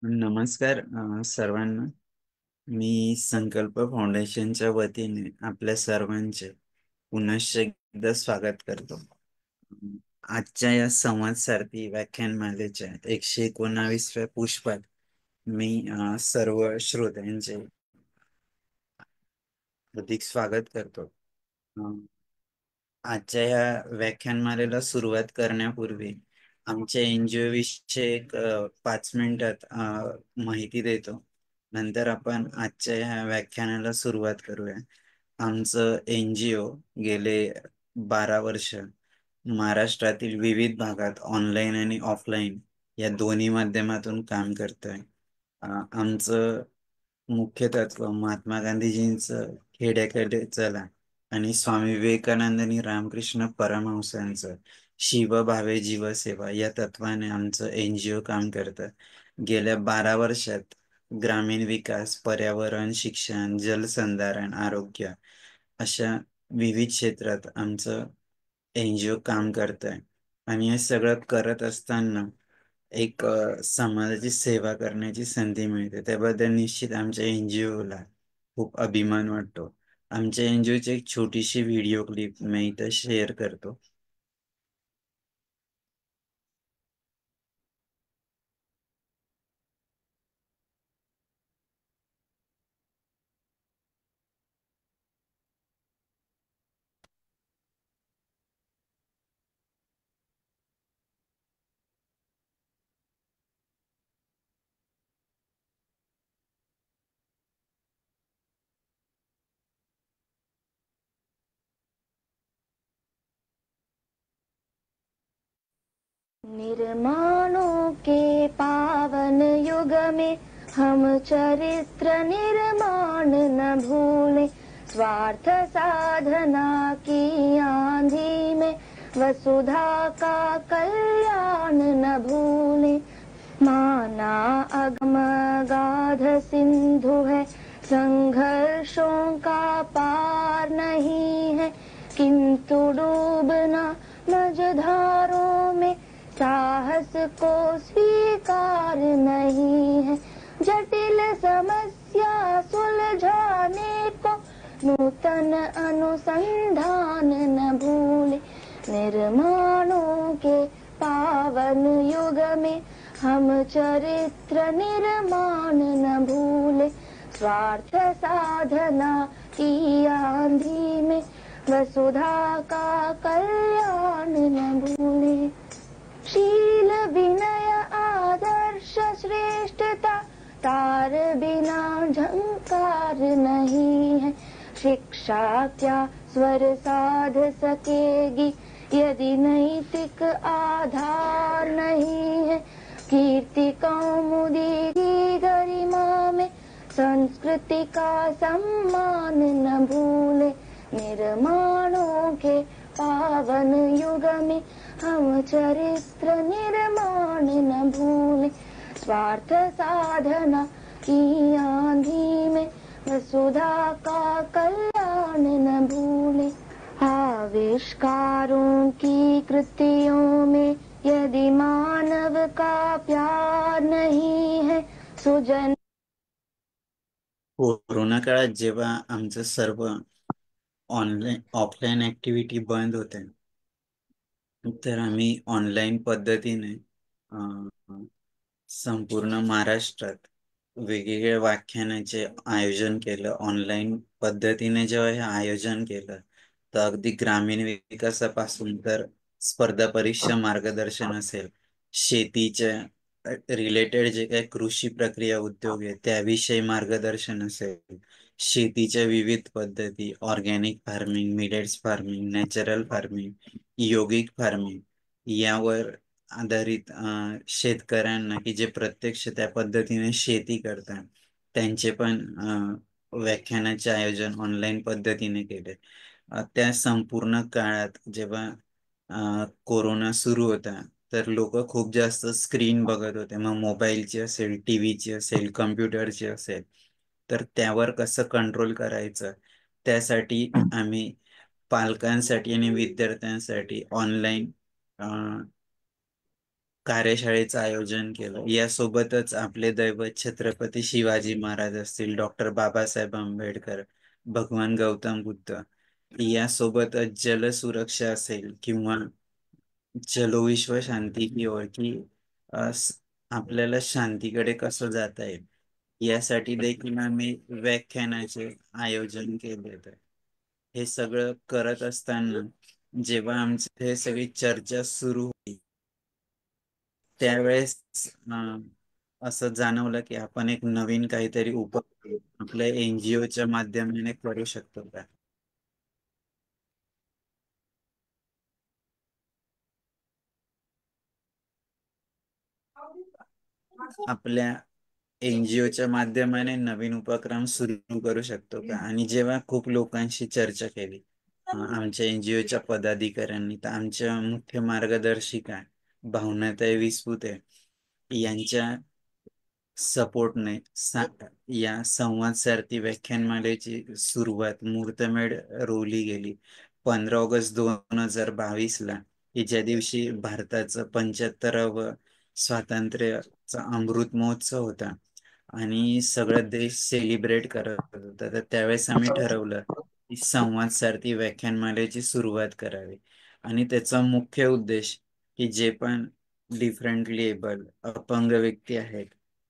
नमस्कार सर्वांना. मी संकल्प फाउंडेशनच्या वतीने आपल्या सर्वांचे पुनश्च एकदा स्वागत करतो. आजच्या या संवाद सारथी व्याख्यानमालेच्या 119व्या पुष्पात मी सर्व श्रोत्यांचे अधिक स्वागत करतो. आजच्या या व्याख्यानमालेला सुरुवात करण्यापूर्वी आमच्या एनजीओ विषयी एक 5 मिनिटात माहिती देतो. नंतर आपण आजच्या ह्या व्याख्यानाला सुरुवात करूया. आमचं एनजीओ गेले 12 वर्ष महाराष्ट्रातील विविध भागात ऑनलाईन आणि ऑफलाईन या दोन्ही माध्यमातून काम करतोय. आमचं मुख्य तत्व महात्मा गांधीजींचं खेड्याकडे चला आणि स्वामी विवेकानंद आणि रामकृष्ण परमहंसांचं शिव भावे जीव सेवा या तत्वाने आमचं एनजीओ काम करतं. गेल्या 12 वर्षात ग्रामीण विकास, पर्यावरण, शिक्षण, जलसंधारण, आरोग्य अशा विविध क्षेत्रात आमचं एनजीओ काम करतंय. आणि हे सगळं करत असताना एक समाजाची सेवा करण्याची संधी मिळते. त्याबद्दल निश्चित आमच्या एनजीओला खूप अभिमान वाटतो. आमच्या एनजीओची एक छोटीशी व्हिडिओ क्लिप मी इथं शेअर करतो. निर्माणों के पावन युग में हम चरित्र निर्माण न भूलें, स्वार्थ साधना की आंधी में वसुधा का कल्याण न भूलें। माना अगम गाध सिंधु है, संघर्षों का पार नहीं है, किंतु डूबना मझधारों में साहस को स्वीकार नहीं है। जटिल समस्या सुलझाने को नूतन अनुसंधान न भूले। निर्माणों के पावन युग में हम चरित्र निर्माण न भूले, स्वार्थ साधना की आंधी में वसुधा का कल्याण न भूले। शील विनय आदर्श श्रेष्ठता तार बिना झंकार नहीं है। शिक्षा क्या स्वर साध सकेगी यदि नैतिक आधार नहीं है। कीर्ति कौमुदी की गरिमा में संस्कृति का सम्मान न भूले। निर्माणों के पावन युग में हम चरित्र निर्माण न भूले, स्वार्थ साधना की आंधी में वसुधा का कल्याण न भूले। आविष्कारों की कृतियों में यदि मानव का प्यार नहीं है, सुजन कोरोना काळात जेव्हा आमचं सर्व ऑनलाईन ऑफलाईन ऍक्टिव्हिटी बंद होते, तर आम्ही ऑनलाईन पद्धतीने संपूर्ण महाराष्ट्रात वेगवेगळ्या व्याख्यानाचे आयोजन केलं. ऑनलाईन पद्धतीने जेव्हा हे आयोजन केलं, तर अगदी ग्रामीण विकासापासून तर स्पर्धा परीक्षा मार्गदर्शन असेल, शेतीच्या रिलेटेड जे काही कृषी प्रक्रिया उद्योग आहे त्याविषयी मार्गदर्शन असेल, शेतीच्या विविध पद्धती, organic farming, millets farming, natural farming, yogic farming यावर आधारित शेतकऱ्यांना की जे प्रत्यक्ष त्या पद्धतीने शेती करतात त्यांचे पण व्याख्यानाचे आयोजन ऑनलाईन पद्धतीने केले. त्या संपूर्ण काळात जेव्हा कोरोना सुरू होता, तर लोक खूप जास्त स्क्रीन बघत होते. मग मोबाईलची असेल, टीव्हीची असेल, कम्प्युटरची असेल, तर त्यावर कसं कंट्रोल करायचं त्यासाठी आम्ही पालकांसाठी आणि विद्यार्थ्यांसाठी ऑनलाईन कार्यशाळेचं आयोजन केलं. यासोबतच आपले दैवत छत्रपती शिवाजी महाराज असतील, डॉक्टर बाबासाहेब आंबेडकर, भगवान गौतम बुद्ध, यासोबतच जलसुरक्षा असेल किंवा जलोविश्व शांती की ओर की आपल्याला शांतीकडे कसं जाता येईल, यासाठी देखील आम्ही व्याख्यानाचे आयोजन केले होते. हे सगळं करत असताना जेव्हा आमची हे सगळी चर्चा सुरू होती, त्यावेळेस अं, असं जाणवलं की आपण एक नवीन काहीतरी उपक्रम आपल्या एनजीओच्या माध्यमाने करू शकतो का. आपल्या एनजीओच्या माध्यमाने नवीन उपक्रम सुरू करू शकतो का. आणि जेव्हा खूप लोकांशी चर्चा केली आमच्या एनजीओच्या पदाधिकाऱ्यांनी, तर आमच्या मुख्य मार्गदर्शिका भावनाताई विसपुते यांच्या सपोर्टने या संवाद सारथी व्याख्यानमालेची सुरुवात मुहूर्तमेढ रोवली गेली 15 ऑगस्ट 2022 ला, की ज्या दिवशी भारताचं 75वं स्वातंत्र्याचा अमृत महोत्सव होता आणि सगळा देश सेलिब्रेट करत होता. तर त्यावेळेस आम्ही ठरवलं की संवाद सारथी व्याख्यानमालेची सुरुवात करावी. आणि त्याचा मुख्य उद्देश की जे पण डिफरंटली एबल अपंग व्यक्ती आहेत,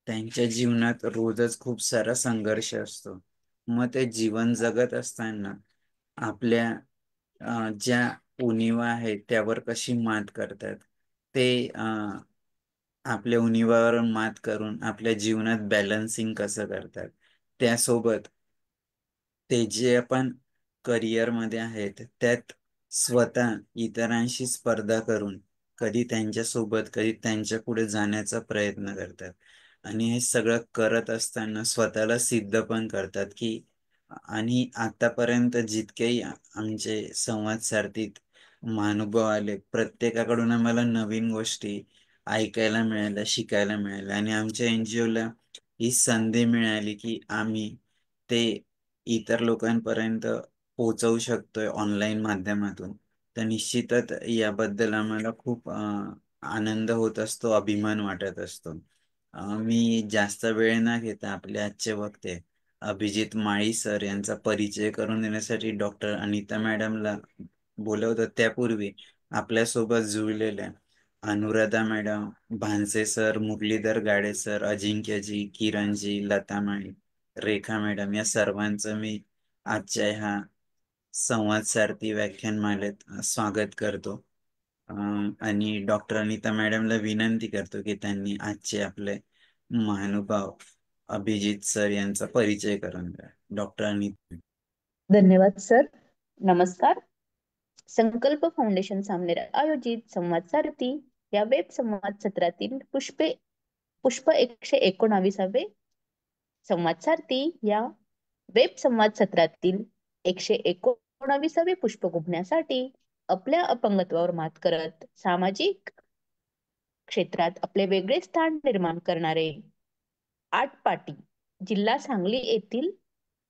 त्यांच्या जीवनात रोजच खूप सारा संघर्ष असतो. मग ते जीवन जगत असताना आपल्या ज्या उणिवा आहेत त्यावर कशी मात करतात, ते आपल्या उणिवावर मात करून आपल्या जीवनात बॅलन्सिंग कसं करतात, त्यासोबत ते जे आपण करिअर मध्ये आहेत त्यात स्वतः इतरांशी स्पर्धा करून कधी त्यांच्यासोबत कधी त्यांच्या पुढे जाण्याचा प्रयत्न करतात. आणि हे सगळं करत असताना स्वतःला सिद्ध पण करतात की, आणि आतापर्यंत जितकेही आमचे संवाद सारथीत महानुभाव आले, प्रत्येकाकडून आम्हाला नवीन गोष्टी ऐकायला मिळाल्या, शिकायला मिळाल्या. आणि आमच्या एनजीओला ही संधी मिळाली की आम्ही ते इतर लोकांपर्यंत पोहोचवू शकतोय ऑनलाईन माध्यमातून. तर निश्चितच याबद्दल आम्हाला खूप आनंद होत असतो, अभिमान वाटत असतो. मी जास्त वेळ न घेता आपले आजचे वक्ते अभिजित माळी सर यांचा परिचय करून देण्यासाठी डॉक्टर अनिता मॅडमला बोलवतो. त्यापूर्वी आपल्यासोबत जुळलेल्या अनुराधा मॅडम, भानसे सर, मुरलीधर गाडे सर, अजिंक्यजी, किरणजी, लता माळी, रेखा मॅडम, या सर्वांचं मी आजच्या ह्या संवाद सारथी व्याख्यानमालेत स्वागत करतो. आणि डॉक्टर अनिता मॅडमला विनंती करतो की त्यांनी आजचे आपले महानुभाव अभिजित सर यांचा परिचय करून द्या. डॉक्टर अनिता. धन्यवाद सर. नमस्कार. संकल्प फाउंडेशन सामनेर आयोजित संवाद सारथी या वेब संवाद सत्रातील पुष्प 119वे संवाद सारथी या वेब संवाद सत्रातील 119वे पुष्प गुंफण्यासाठी आपल्या अपंगत्वावर मात करत सामाजिक क्षेत्रात आपले वेगळे स्थान निर्माण करणारे आटपाटी जिल्हा सांगली येथील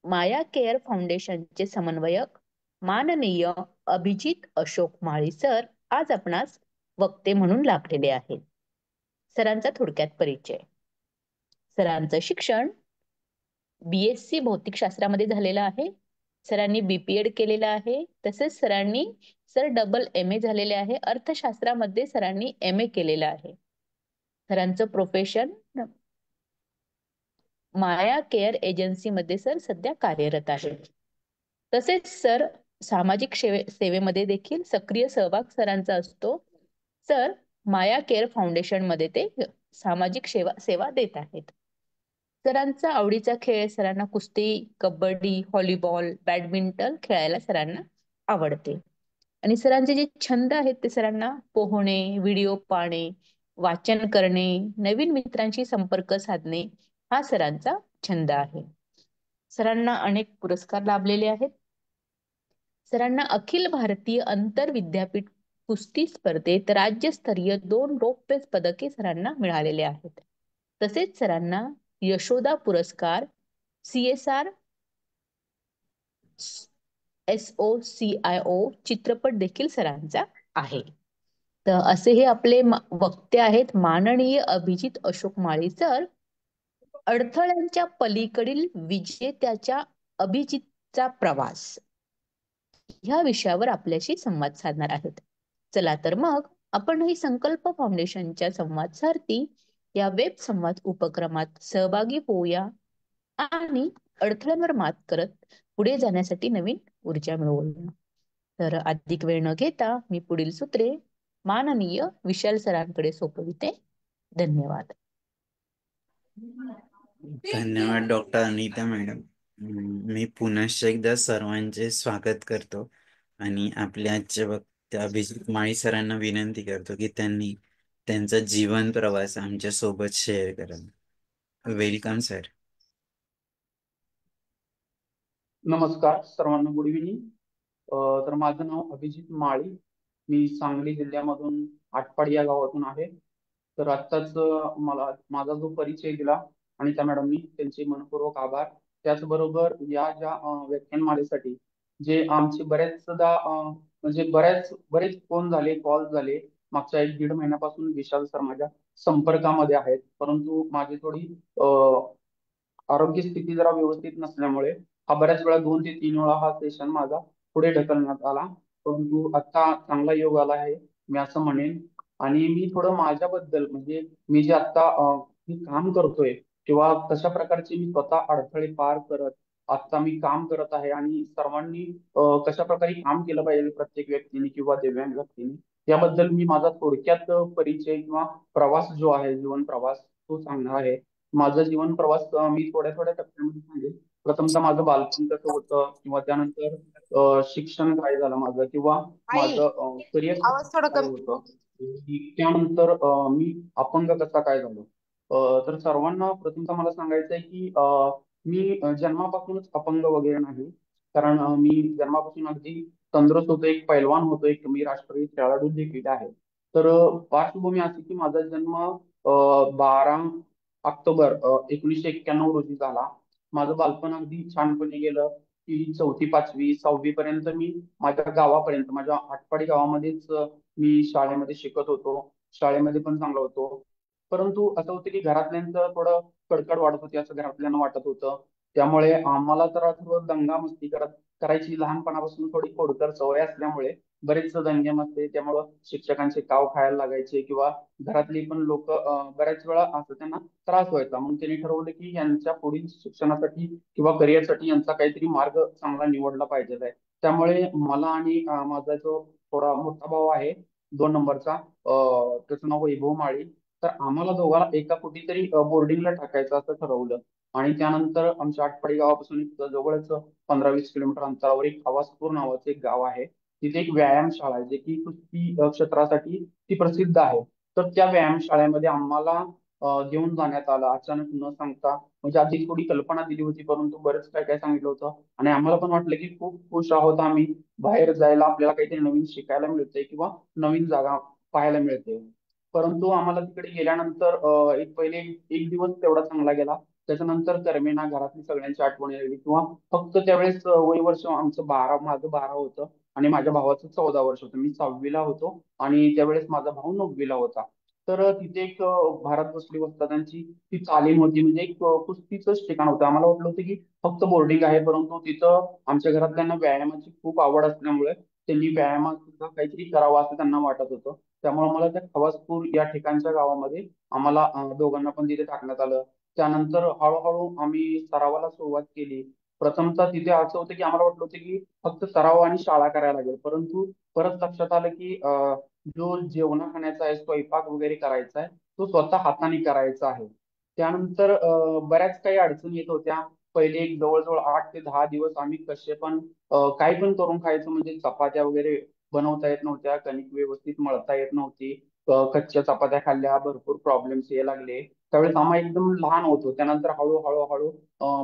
माया केअर फाउंडेशनचे समन्वयक माननीय अभिजित अशोक माळी सर आज आपणास वक्ते म्हणून लागलेले आहेत. सरांचा थोडक्यात परिचय. सरांचं शिक्षण BSc भौतिकशास्त्रामध्ये झालेलं आहे. सरांनी BPED केलेलं आहे. तसेच सरांनी डबल MA झालेले आहे. अर्थशास्त्रामध्ये सरांनी MA केलेलं आहे. सरांचं प्रोफेशन माया केअर एजन्सी मध्ये सर सध्या कार्यरत आहे. तसेच सर सामाजिक सेवेमध्ये देखील सक्रिय सहभाग सरांचा असतो. सर माया केअर फाउंडेशन मध्ये ते सामाजिक सेवा देत आहेत. सरांचा आवडीचा खेळ सरांना कुस्ती, कबड्डी, व्हॉलीबॉल, बॅडमिंटन खेळायला सरांना आवडते. आणि सरांचे जे छंद आहेत ते सरांना पोहणे, व्हिडिओ पाहणे, वाचन करणे, नवीन मित्रांशी संपर्क साधणे हा सरांचा छंद आहे. सरांना अनेक पुरस्कार लाभलेले आहेत. सरांना अखिल भारतीय आंतर विद्यापीठ कुस्ती स्पर्धेत राज्यस्तरीय 2 रौप्य पदके सरांना मिळालेले आहेत. तसेच सरांना यशोदा पुरस्कार CSR SOCIO चित्रपट देखील सरांचा आहे. तर असे हे आपले वक्ते आहेत माननीय अभिजित अशोक माळी सर. अडथळ्यांच्या पलीकडील विजेत्याच्या अभिजितचा प्रवास ह्या विषयावर आपल्याशी संवाद साधणार आहेत. चला तर मग आपणही संकल्प फाउंडेशनच्या संवाद सारथी या वेब संवाद उपक्रमात सहभागी होऊया आणि अडथळ्यांवर मात करत पुढे जाण्यासाठी नवीन ऊर्जा मिळवूया. तर अधिक वेळ न घेता मी पुढील सूत्रे माननीय विशाल सरांकडे सोपविते. धन्यवाद. धन्यवाद डॉक्टर अनिता मॅडम. मी पुनश्च एकदा सर्वांचे स्वागत करतो आणि आपल्या आजचे वक्ते अभिजित माळी सरांना विनंती करतो की त्यांनी त्यांचा जीवन प्रवास आमच्या सोबत शेअर करावा. Welcome sir. नमस्कार सर्वांना, गुड इव्हिनिंग. तर माझं नाव अभिजित माळी. मी सांगली जिल्ह्यामधून आटपाडी या गावातून आहे. तर आत्ताच मला माझा जो परिचय दिला आणि त्या मॅडमनी त्यांचे मनपूर्वक आभार. त्याचबरोबर या ज्या व्याख्यानमालेसाठी जे आमचे बरेचदा म्हणजे बरेच फोन झाले, कॉल झाले. मागच्या 1-1.5 महिन्यापासून विशाल सर माझ्या संपर्कामध्ये आहेत, परंतु माझी थोडी आरोग्य स्थिती जरा व्यवस्थित नसल्यामुळे हा बऱ्याच वेळा 2 ते 3 वेळा हा सेशन माझा पुढे ढकलण्यात आला. परंतु आता चांगला योग आला आहे मी असं म्हणेन. आणि मी थोडं माझ्याबद्दल म्हणजे मी जे आता मी काम करतोय किंवा कशा प्रकारचे मी स्वतः अडथळे पार करत आता मी काम करत आहे आणि सर्वांनी कशा प्रकारे काम केलं पाहिजे प्रत्येक व्यक्तीने किंवा दिव्यांग व्यक्तीने, याबद्दल मी माझा थोडक्यात परिचय किंवा प्रवास जो आहे, जीवन प्रवास तो सांगणार आहे. माझा जीवन प्रवास मी थोड्या थोड्या टप्प्यामध्ये सांगेन. प्रथमतः माझं बालपण कसं होतं किंवा त्यानंतर शिक्षण काय झालं माझं किंवा आई माझं करिअर आवाज थोडा झालं कमी. होतं. त्यानंतर मी अपंग कसा काय झालो. तर सर्वांना प्रथमतः मला सांगायचं आहे की मी जन्मापासूनच अपंग वगैरे नाही. कारण मी जन्मापासून अगदी तंदुरुस्त होतो, एक पैलवान होतो, एक मी राष्ट्रीय खेळाडू देखील आहे. तर पार्श्वभूमी अशी की माझा जन्म 12 ऑक्टोबर 1991 रोजी झाला. माझं बालपण अगदी छानपणे गेलं की 4थी 5वी 6वी पर्यंत मी माझ्या गावापर्यंत माझ्या आटपाडी गावामध्येच मी शाळेमध्ये शिकत होतो. शाळेमध्ये पण चांगला होतो. परंतु असं होतं की घरातल्यांचं थोडं कडकड वाढत होती असं घरातल्यांना वाटत होतं. त्यामुळे आम्हाला तर थोडं दंगा मस्ती करायची लहानपणापासून थोडी खोडकर सवय असल्यामुळे बरेच दंगे मस्ती, त्यामुळं शिक्षकांचे काव खायला लागायचे किंवा घरातली पण लोक बऱ्याच वेळा असं त्यांना त्रास व्हायचा. म्हणून त्यांनी ठरवलं की यांच्या पुढील शिक्षणासाठी किंवा करिअरसाठी यांचा काहीतरी मार्ग चांगला निवडला पाहिजे आहे. त्यामुळे मला आणि माझा जो थोडा मोठा भाऊ आहे 2 नंबरचा, त्याचं नाव वैभव माळी. तर आम्हाला दोघांना एका कुठेतरी बोर्डिंगला टाकायचं असं ठरवलं. आणि त्यानंतर आमच्या आटपाडी गावापासून एक जवळच 15-20 किलोमीटर अंतरावर एक हवासपूर नावाचं एक गाव आहे. तिथे एक व्यायामशाळा आहे जे की कुस्ती क्षेत्रासाठी ती प्रसिद्ध आहे. तर त्या व्यायामशाळेमध्ये आम्हाला घेऊन जाण्यात आलं अचानक न सांगता. म्हणजे आधी थोडी कल्पना दिली होती परंतु बरंच काय काय सांगितलं होतं आणि आम्हाला पण वाटलं की खूप खुश आहोत आम्ही, बाहेर जायला आपल्याला काहीतरी नवीन शिकायला मिळतंय किंवा नवीन जागा पाहायला मिळते. परंतु आम्हाला तिकडे गेल्यानंतर पहिले एक दिवस तेवढा चांगला गेला. त्याच्यानंतर करमेना, घरातली सगळ्यांची आठवण यायला किंवा फक्त त्यावेळेस वय वर्ष आमचं 12, माझं 12 होतं आणि माझ्या भावाचं 14 वर्ष होतं. मी 6वीला होतो आणि त्यावेळेस माझा भाऊ 9वीला होता. तर तिथे एक भारत बसली वस्तादांची ती तालीम होती. म्हणजे एक कुस्तीचंच ठिकाण होतं. आम्हाला वाटलं होतं की फक्त बोर्डिंग आहे, परंतु तिथं आमच्या घरातल्यांना व्यायामाची खूप आवड असल्यामुळे त्यांनी व्यायामात सुद्धा काहीतरी करावं असं त्यांना वाटत होतं. त्यामुळे मला त्या खवासपूर या ठिकाणच्या गावामध्ये आम्हाला दोघांना पण तिथे टाकण्यात आलं. त्यानंतर हळूहळू आम्ही सरावाला सुरुवात केली. प्रथमतः तिथे असं होतं की आम्हाला वाटलं होतं की फक्त सराव आणि शाळा करायला लागेल, परंतु परत लक्षात आलं की जो जेवणा खाण्याचा आहे, स्वयंपाक वगैरे करायचा आहे, तो स्वतः हाताने करायचा आहे. त्यानंतर बऱ्याच काही अडचणी येत होत्या. पहिले एक जवळजवळ 8 ते 10 दिवस आम्ही कसे पण काही पण करून खायचं. म्हणजे चपात्या वगैरे बनवता येत नव्हत्या, कणिक व्यवस्थित मळता येत नव्हती. कच्च्या चपात्या खाल्ल्या, भरपूर प्रॉब्लेम्स यायला लागले. त्यावेळेस आम्हा एकदम लहान होतो. त्यानंतर हळूहळू हळू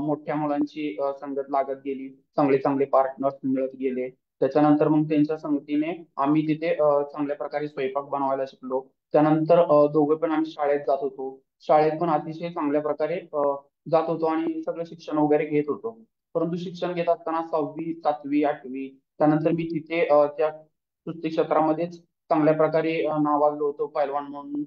मोठ्या मुलांची संगत लागत गेली, चांगले चांगले पार्टनर्स मिळत गेले. त्याच्यानंतर मग त्यांच्या संगतीने आम्ही तिथे चांगल्या प्रकारे स्वयंपाक बनवायला शिकलो. त्यानंतर दोघे पण आम्ही शाळेत जात होतो. शाळेत पण अतिशय चांगल्या प्रकारे जात होतो आणि सगळं शिक्षण वगैरे घेत होतो. परंतु शिक्षण घेत असताना 6वी 7वी 8वी त्यानंतर मी तिथे त्या कुस्ती क्षेत्रामध्येच चांगल्या प्रकारे नावाजलो होतो पैलवान म्हणून,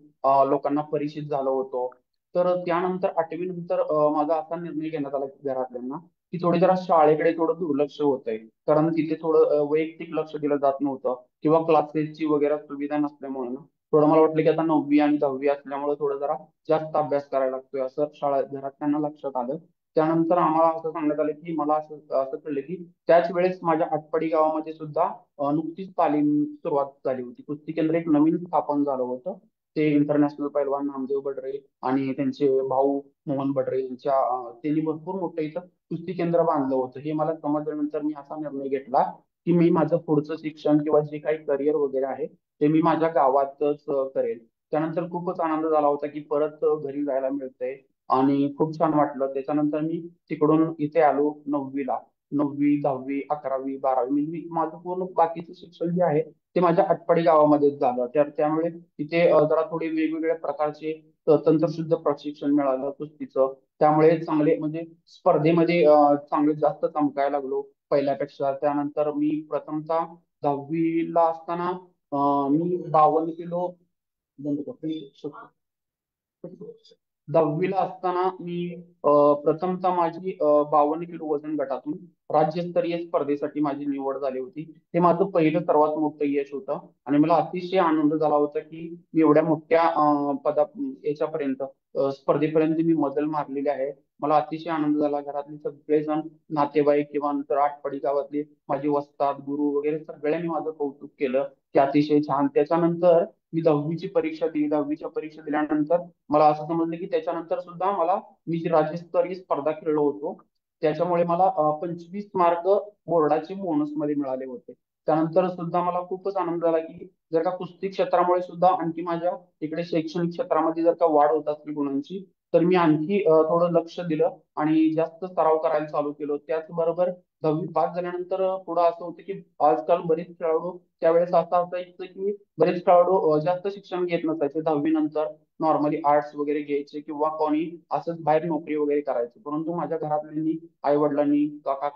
लोकांना परिचित झालो होतो. तर त्यानंतर 8वी नंतर माझा असा निर्णय घेण्यात आला की घरातल्यांना की थोडी जरा शाळेकडे थोडं दुर्लक्ष होतंय, कारण तिथे थोडं वैयक्तिक लक्ष दिलं जात नव्हतं किंवा क्लासेसची वगैरे सुविधा नसल्यामुळे ना थोडं मला वाटलं की आता 9वी आणि 10वी असल्यामुळे थोडं जरा जास्त अभ्यास करायला लागतोय असं घरातल्यांना लक्षात आलं. त्यानंतर आम्हाला असं सांगण्यात आलं की मला असं असं कळलं की त्याच वेळेस माझ्या आटपाडी गावामध्ये सुद्धा नुकतीच तालीम सुरुवात झाली होती. कुस्ती केंद्र एक नवीन स्थापन झालं होतं. ते इंटरनॅशनल पैलवान नामदेव बडरे आणि त्यांचे भाऊ मोहन बडरे यांच्या त्यांनी भरपूर मोठं इथं कुस्ती केंद्र बांधलं होतं. हे मला समजल्यानंतर मी असा निर्णय घेतला की मी माझं पुढचं शिक्षण किंवा जे काही करिअर वगैरे आहे ते मी माझ्या गावातच करेल. त्यानंतर खूपच आनंद झाला होता की परत घरी जायला मिळतंय आणि खूप छान वाटलं. त्याच्यानंतर मी तिकडून इथे आलो 9वीला. 9वी, 10वी, 11वी, 12वी म्हणजे माझं पूर्ण बाकीचं शिक्षण जे आहे ते माझ्या आटपाडी गावामध्येच झालं. त्यामुळे तिथे जरा थोडे वेगवेगळ्या प्रकारचे तंत्रशुद्ध प्रशिक्षण मिळालं कुस्तीचं. त्यामुळे चांगले म्हणजे स्पर्धेमध्ये चांगले जास्त चमकायला लागलो पहिल्यापेक्षा. त्यानंतर मी प्रथमतः 10वीला असताना मी 52 किलो दंड 10वीला असताना मी प्रथमतः माझी 52 किलो वजन गटातून राज्यस्तरीय स्पर्धेसाठी माझी निवड झाली होती. ते माझं पहिलं सर्वात मोठं यश होतं आणि मला अतिशय आनंद झाला होता की मी एवढ्या मोठ्या याच्यापर्यंत स्पर्धेपर्यंत मी मजल मारलेली आहे. मला अतिशय आनंद झाला. घरातले सगळेजण, नातेवाईक किंवा नंतर आटपाडी गावातले माझे वस्ताद, गुरु वगैरे सगळ्यांनी माझं कौतुक केलं की अतिशय छान. त्याच्यानंतर मी 10वीची परीक्षा दिली. 10वीच्या परीक्षा दिल्यानंतर मला असं समजलं की त्याच्यानंतर सुद्धा मला मी जी राज्यस्तरीय स्पर्धा खेळलो होतो त्याच्यामुळे मला 25 मार्क बोर्डाचे बोनस मध्ये मिळाले होते. त्यानंतर सुद्धा मला खूपच आनंद झाला की जर का कुस्ती क्षेत्रामुळे सुद्धा आणखी माझ्या इकडे शैक्षणिक क्षेत्रामध्ये जर का वाढ होत असली गुणांची तर मी आणखी थोडं लक्ष दिलं आणि जास्त सराव करायला चालू केलं. त्याचबरोबर 10वी पास झाल्यानंतर पुढं असं होतं की आजकाल बरेच खेळाडू त्यावेळेस असं असायचं की बरेच खेळाडू जास्त शिक्षण घेत नसायचे. 10वी नंतर नॉर्मली आर्ट्स वगैरे घ्यायचे किंवा कोणी असंच बाहेर नोकरी वगैरे करायचे. परंतु माझ्या घरातल्यांनी, आई वडिलांनी, काका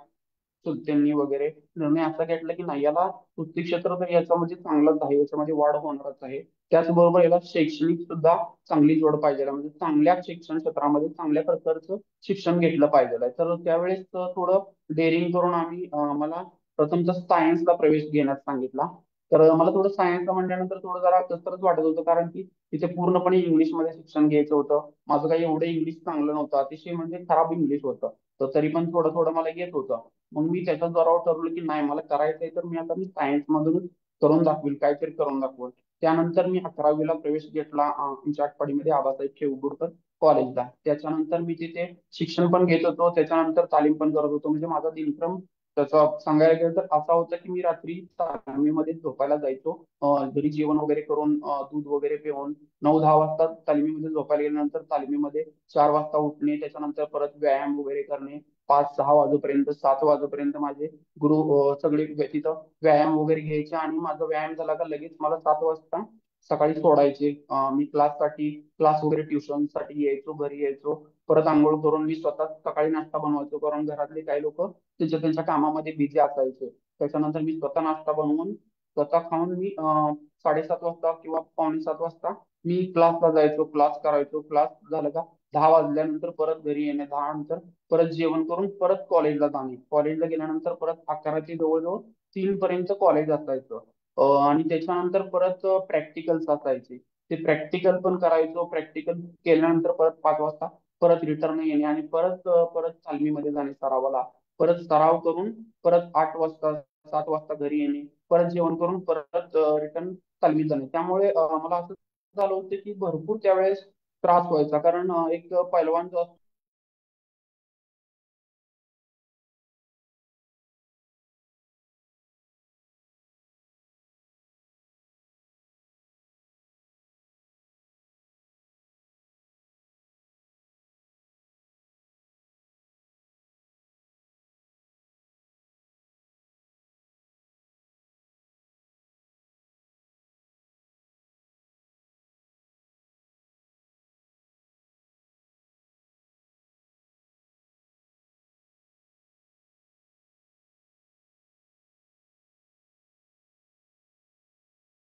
चुलत्यांनी वगैरे निर्णय असा घेतला की नाही, याला कुस्ती क्षेत्र तर याच्यामध्ये चांगलंच आहे, याच्यामध्ये वाढ होणारच आहे. त्याचबरोबर याला शैक्षणिक सुद्धा चांगली जोड पाहिजे, म्हणजे चांगल्या शिक्षण क्षेत्रामध्ये चांगल्या प्रकारचं शिक्षण घेतलं पाहिजे. तर त्यावेळेस थोडं डेअरिंग करून आम्ही मला प्रथमतः सायन्सला प्रवेश घेण्यास सांगितला. तर मला थोडं सायन्सला म्हटल्यानंतर थोडं जरा कसंच वाटत होतं, कारण की तिथे पूर्णपणे इंग्लिशमध्ये शिक्षण घ्यायचं होतं. माझं काही एवढं इंग्लिश चांगलं नव्हतं, अतिशय म्हणजे खराब इंग्लिश होतं. तर तरी पण थोडं थोडं मला येत होतं. मग मी त्याच्या जोरावर ठरवलं की नाही, मला करायचंय तर मी सायन्स मधून करून दाखवेल, काहीतरी करून दाखवेल. त्यानंतर मी 11वीला प्रवेश घेतला आमच्या आटपाडीमध्ये आबासाहेब खेवगुडकर कॉलेजला. त्याच्यानंतर मी तिथे शिक्षण पण घेत होतो, त्याच्यानंतर तालीम पण करत होतो. म्हणजे माझा दिनक्रम त्याचा सांगायला गेलं तर असा होता की मी रात्री तालमीमध्ये झोपायला जायचो. घरी जेवण वगैरे करून दूध वगैरे पिऊन 9-10 वाजता तालमीमध्ये झोपायला गेल्यानंतर तालमीमध्ये 4 वाजता उठणे, त्याच्यानंतर परत व्यायाम वगैरे करणे. 5-6 वाजेपर्यंत, 7 वाजेपर्यंत माझे गुरु सगळे तिथं व्यायाम वगैरे घ्यायचे आणि माझा व्यायाम झाला का लगेच मला 7 वाजता सकाळी सोडायचे. मी क्लास वगैरे ट्युशन साठी यायचो, घरी यायचो. परत आंघोळ करून मी स्वतः सकाळी नाश्ता बनवायचो, कारण घरातले काही लोक त्यांच्या त्यांच्या कामामध्ये बिझी असायचे. त्याच्यानंतर मी स्वतः नाश्ता बनवून स्वतः खाऊन मी 7:30 वाजता किंवा 6:45 वाजता मी क्लासला जायचो, क्लास करायचो. क्लास झाला का 10 वाजल्यानंतर परत घरी येणे, 10 नंतर परत जेवण करून परत कॉलेजला जाणे. कॉलेजला गेल्यानंतर परत 11ची जवळजवळ 3 पर्यंत कॉलेज असायचं. आणि त्याच्यानंतर परत प्रॅक्टिकल्स असायचे. ते प्रॅक्टिकल पण करायचो. प्रॅक्टिकल केल्यानंतर परत 5 वाजता परत रिटर्न येणे आणि परत तालमीमध्ये जाणे सरावाला. परत सराव करून परत 8 वाजता 7 वाजता घरी येणे, परत जेवण करून परत रिटर्न तालमीत जाणे. त्यामुळे मला असं झालं होतं की भरपूर त्यावेळेस त्रास व्हायचा, कारण एक पैलवान जो असतो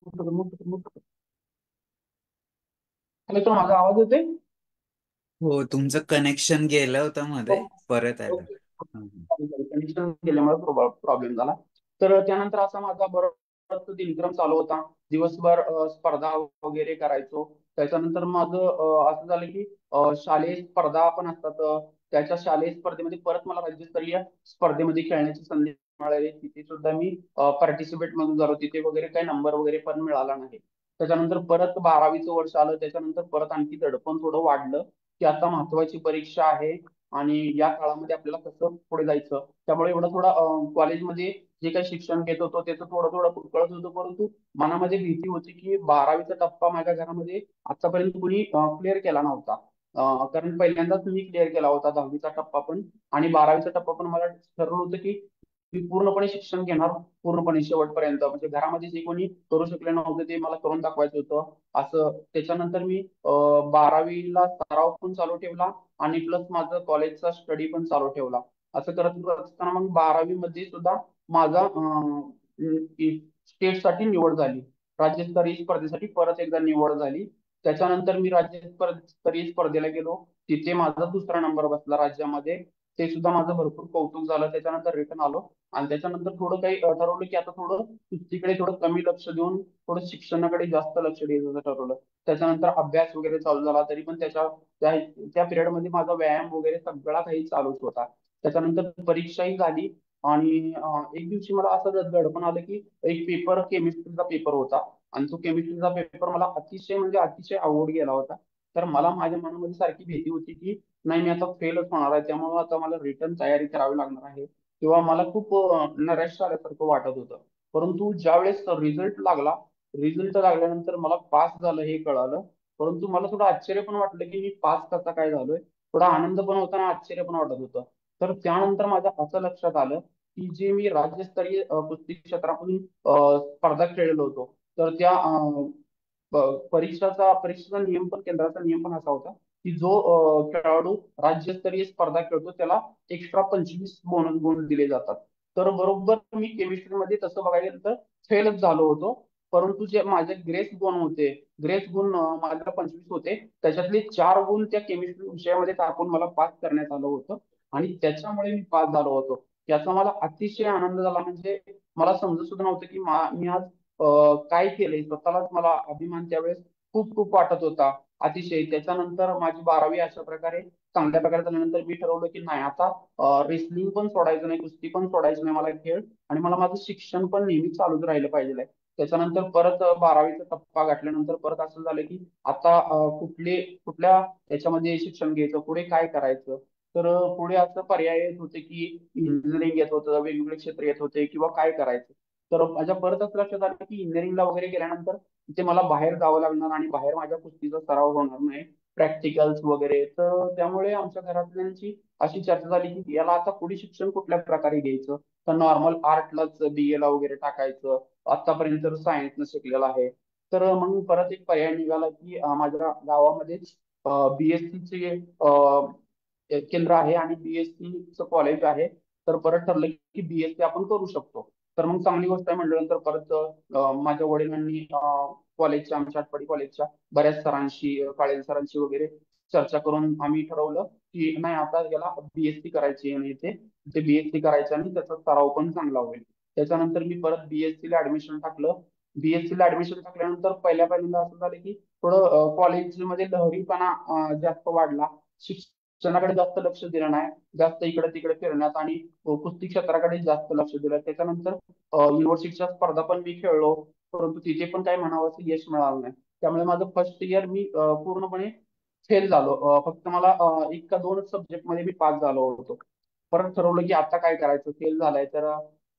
हॅलो सर, माझा आवाज येतोय? हो, तुमचं कनेक्शन गेलं होतं मध्ये, परत आलं. ओके. हम्म. कनेक्शन केल्यामुळे प्रॉब्लेम झाला. तर त्यानंतर असा माझा बराच दिनक्रम चालू होता. दिवसभर स्पर्धा वगैरे करायचो. त्याच्यानंतर माझं असं झालं की शालेय स्पर्धा पण असतात. त्याच्या शालेय स्पर्धेमध्ये परत मला राज्यस्तरीय स्पर्धेमध्ये खेळण्याची संधी मिळाली. तिथे सुद्धा मी पार्टिसिपेट म्हणून झालो. तिथे वगैरे काही नंबर वगैरे पण मिळाला नाही. त्याच्यानंतर परत 12वीचं वर्ष आलं. त्याच्यानंतर परत आणखी दडपण थोडं वाढलं की आता महत्वाची परीक्षा आहे आणि या काळामध्ये आपल्याला कसं पुढे जायचं. त्यामुळे एवढं थोडं कॉलेजमध्ये जे काही शिक्षण घेत होतो त्याचं थोडं थोडं कळत होतं, परंतु मनामध्ये भीती होती की 12वीचा टप्पा माझ्या घरामध्ये आतापर्यंत कुणी क्लिअर केला नव्हता. कारण पहिल्यांदाच मी क्लिअर केला होता 10वीचा टप्पा पण, आणि 12वीचा टप्पा पण. मला ठरवलं होतं की मी पूर्णपणे शिक्षण घेणार, पूर्णपणे शेवटपर्यंत. म्हणजे घरामध्ये जे कोणी करू शकले नव्हते ते मला करून दाखवायचं होतं असं. त्याच्यानंतर मी 12वीला सराव पण चालू ठेवला आणि प्लस माझं कॉलेजचा स्टडी पण चालू ठेवला. असं करत करत असताना मग 12वी मध्ये सुद्धा माझा स्टेटसाठी निवड झाली. राज्यस्तरीय स्पर्धेसाठी परत एकदा निवड झाली. त्याच्यानंतर मी राज्यस्तरीय स्पर्धेला गेलो. तिथे माझा दुसरा नंबर बसला राज्यामध्ये. ते सुद्धा माझं भरपूर कौतुक झालं. त्याच्यानंतर रिटर्न आलो आणि त्याच्यानंतर थोडं काही ठरवलं की आता थोडं कुस्तीकडे थोडं कमी लक्ष देऊन थोडं शिक्षणाकडे जास्त लक्ष द्यायचं ठरवलं. त्याच्यानंतर अभ्यास वगैरे चालू झाला, तरी पण त्या त्या पिरियडमध्ये माझा व्यायाम वगैरे सगळा काही चालूच होता. त्याच्यानंतर परीक्षाही झाली आणि एक दिवशी मला असं दडपण आलं की एक पेपर, केमिस्ट्रीचा पेपर होता आणि तो केमिस्ट्रीचा पेपर मला अतिशय म्हणजे अतिशय आवड गेला होता. तर मला माझ्या मनामध्ये सारखी भीती होती की नाही, मी आता फेलच होणार आहे, त्यामुळे आता मला रिटर्न तयारी करावी लागणार आहे. तेव्हा मला खूप नैराश्य आल्यासारखं वाटत होतं. परंतु ज्यावेळेस रिझल्ट लागल्यानंतर मला पास झालं हे कळालं. परंतु मला थोडं आश्चर्य पण वाटलं की मी पास कसा काय झालोय. थोडा आनंद पण होता आणि आश्चर्य पण वाटत होतं. तर त्यानंतर माझ्या असं लक्षात आलं की जे मी राज्यस्तरीय कुस्ती क्षेत्रातून स्पर्धा खेळलो होतो, तर त्या परीक्षेचा नियम पण, केंद्राचा नियम पण असा होता की जो खेळाडू राज्यस्तरीय स्पर्धा खेळतो त्याला एक्स्ट्रा 25 बोनस गुण दिले जातात. तर बरोबर मी केमिस्ट्रीमध्ये तसं बघायला गेलं तर फेलच झालो होतो. परंतु जे माझे ग्रेस गुण माझ्या 25 होते, त्याच्यातले 4 गुण त्या केमिस्ट्री विषयामध्ये टाकून मला पास करण्यात आलं होतं आणि त्याच्यामुळे मी पास झालो होतो. याचा मला अतिशय आनंद झाला. म्हणजे मला समजत सुद्धा नव्हतं की मी आज काय केलंय. स्वतःलाच मला अभिमान त्यावेळेस खूप खूप वाटत होता अतिशय. त्याच्यानंतर माझी 12वी अशा प्रकारे चांगल्या प्रकारे झाल्यानंतर मी ठरवलं की नाही, आता रेसलिंग पण सोडायचं नाही, कुस्ती पण सोडायचं नाही मला खेळ, आणि मला माझं शिक्षण पण नेहमी चालूच राहिलं पाहिजे. त्याच्यानंतर परत 12वीचा टप्पा गाठल्यानंतर परत असं झालं की आता कुठल्या याच्यामध्ये शिक्षण घ्यायचं, पुढे काय करायचं. तर पुढे असं पर्याय येत होते की इंजिनिअरिंग येत होतं, वेगवेगळे क्षेत्र येत होते किंवा काय करायचं. तर माझ्या परत असं लक्षात आलं की इंजिनिअरिंगला वगैरे गेल्यानंतर तिथे मला बाहेर जावं लागणार आणि बाहेर माझ्या कुस्तीचा सराव होणार नाही, प्रॅक्टिकल्स वगैरे. तर त्यामुळे आमच्या घरातल्यांची अशी चर्चा झाली की याला आता पुढे शिक्षण कुठल्या प्रकारे घ्यायचं. तर नॉर्मल आर्टलाच BA ला वगैरे टाकायचं, आतापर्यंत सायन्सनं शिकलेला आहे. तर मग परत एक पर्याय निघाला की माझ्या गावामध्येच BSc चे केंद्र आहे आणि BSc चं कॉलेज आहे. तर परत ठरलं की BSc आपण करू शकतो. तर मग चांगली गोष्ट आहे म्हटल्यानंतर परत माझ्या वडिलांनी कॉलेजच्या, आमच्या आटपाडी कॉलेजच्या बऱ्याच सरांशी, काळे सरांशी वगैरे चर्चा करून आम्ही ठरवलं की नाही, आता याला BSc करायची आणि ते BSc करायचं आणि त्याचा सराव पण चांगला होईल. त्याच्यानंतर मी परत BSc ला ऍडमिशन टाकलं. BSc ला ऍडमिशन टाकल्यानंतर पहिल्यांदा असं झालं की थोडं कॉलेजमध्ये लहरीपणा जास्त वाढला. शिक्षणाकडे जास्त लक्ष दिलं नाही, जास्त इकडे तिकडे फिरण्यात आणि कुस्ती क्षेत्राकडे जास्त लक्ष दिलं. त्याच्यानंतर युनिव्हर्सिटीच्या स्पर्धा पण मी खेळलो, परंतु तिथे पण काही म्हणावं असं यश मिळालं नाही. त्यामुळे माझं फर्स्ट इयर मी पूर्णपणे फेल झालो. फक्त मला एक का दोनच सब्जेक्ट मध्ये मी पास झालो होतो. परत ठरवलं की आता काय करायचं, फेल झालाय तर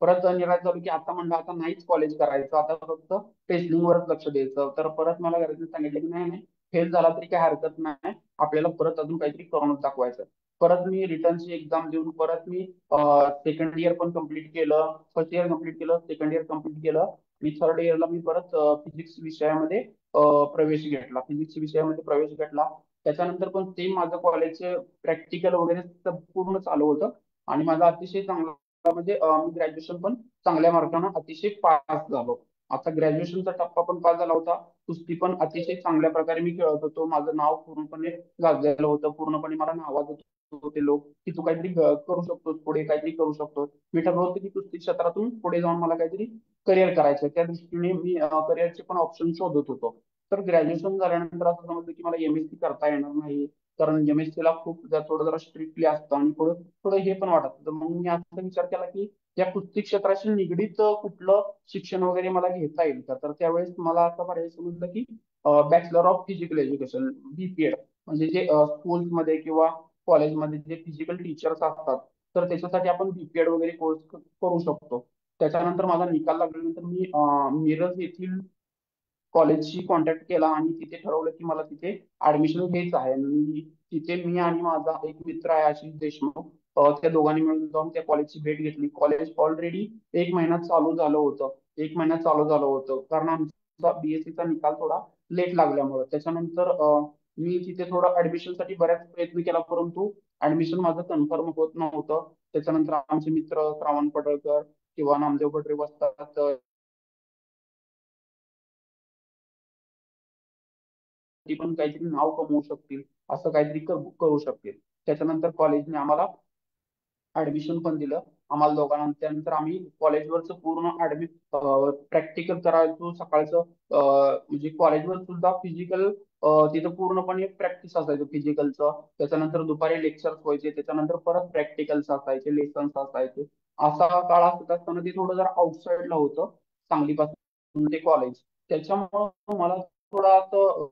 परत निराश झालो की आता म्हणलं आता नाहीच कॉलेज करायचं, आता फक्त टेस्टिंग वरच लक्ष द्यायचं. तर परत मला घरातून सांगितलं की नाही नाही, फेल झाला तरी काही हरकत नाही, आपल्याला परत अजून काहीतरी करून दाखवायचं. परत मी रिटर्नची एक्झाम देऊन परत मी सेकंड इयर पण कम्प्लीट केलं, फर्स्ट इयर कम्प्लीट केलं, सेकंड इयर कम्प्लीट केलं आणि थर्ड इयरला मी परत फिजिक्स विषयामध्ये प्रवेश घेतला. फिजिक्स विषयामध्ये प्रवेश घेतला. त्याच्यानंतर पण ते माझं कॉलेजचे प्रॅक्टिकल वगैरे पूर्ण चालू होतं आणि माझा अतिशय चांगला, म्हणजे मी ग्रॅज्युएशन पण चांगल्या मार्काने अतिशय पास झालो. आता ग्रॅज्युएशनचा टप्पा पण पास झाला होता. कुस्ती पण अतिशय चांगल्या प्रकारे मी खेळत होतो. माझं नाव पूर्णपणे गाजलेलं होतं. पूर्णपणे मला नावाजत होते लोक, की तू काहीतरी करू शकतोस, पुढे काहीतरी करू शकतोस. मी ठरवलं होतं की कुस्ती क्षेत्रातून पुढे जाऊन मला काहीतरी करिअर करायचं. त्या दृष्टीने मी करिअरचे पण ऑप्शन शोधत होतो. तर ग्रॅज्युएशन झाल्यानंतर असं समजलं की मला एमएससी करता येणार नाही, कारण एमएससी ला खूप थोडं जरा स्ट्रिक्टली असतं आणि थोडं थोडं हे पण वाटत होतं. मग मी असा विचार केला की या कुस्ती क्षेत्राशी निगडीत कुठलं शिक्षण वगैरे मला घेता येईल का. तर त्यावेळेस मला असं पर्याय समजलं की bachelor of physical education, BPEd, म्हणजे जे स्कूल्समध्ये किंवा कॉलेजमध्ये जे फिजिकल टीचर्स असतात, तर त्याच्यासाठी आपण बीपीएड वगैरे कोर्स करू शकतो. त्याच्यानंतर माझा निकाल लागल्यानंतर मी मिरज येथील कॉलेजशी कॉन्टॅक्ट केला आणि तिथे ठरवलं की मला तिथे ऍडमिशन घ्यायचं आहे. आणि तिथे मी आणि माझा एक मित्र आहे आशिष देशमुख, त्या दोघांनी मिळून जाऊन त्या कॉलेजची भेट घेतली. कॉलेज ऑलरेडी एक महिन्यात चालू झालं होतं. एक महिन्यात चालू झालं होतं कारण आमचा बीएससीचा निकाल थोडा लेट लागल्यामुळे. त्याच्यानंतर मी तिथे थोडं ऍडमिशनसाठी बऱ्याच प्रयत्न केला, परंतु ऍडमिशन माझं कन्फर्म होत नव्हतं. त्याच्यानंतर आमचे मित्र श्रावण पडळकर किंवा नामदेव भद्रे बसतात, ती पण काहीतरी नाव कमवू शकतील, असं काहीतरी करू शकतील. त्याच्यानंतर कॉलेजने आम्हाला ऍडमिशन पण दिलं आम्हाला दोघांना. त्यानंतर आम्ही कॉलेजवरचं पूर्ण प्रॅक्टिकल करायचो सकाळचं. म्हणजे कॉलेजवर सुद्धा फिजिकल, तिथं पूर्णपणे प्रॅक्टिस असायचं फिजिकलचं. त्याच्यानंतर दुपारी लेक्चर्स व्हायचे, त्याच्यानंतर परत प्रॅक्टिकल्स असायचे, लेसन्स असायचे. असा काळ असत असताना ते थोडं जरा आउटसाईडला होतं सांगलीपासून ते कॉलेज. त्याच्यामुळं मला थोडं असं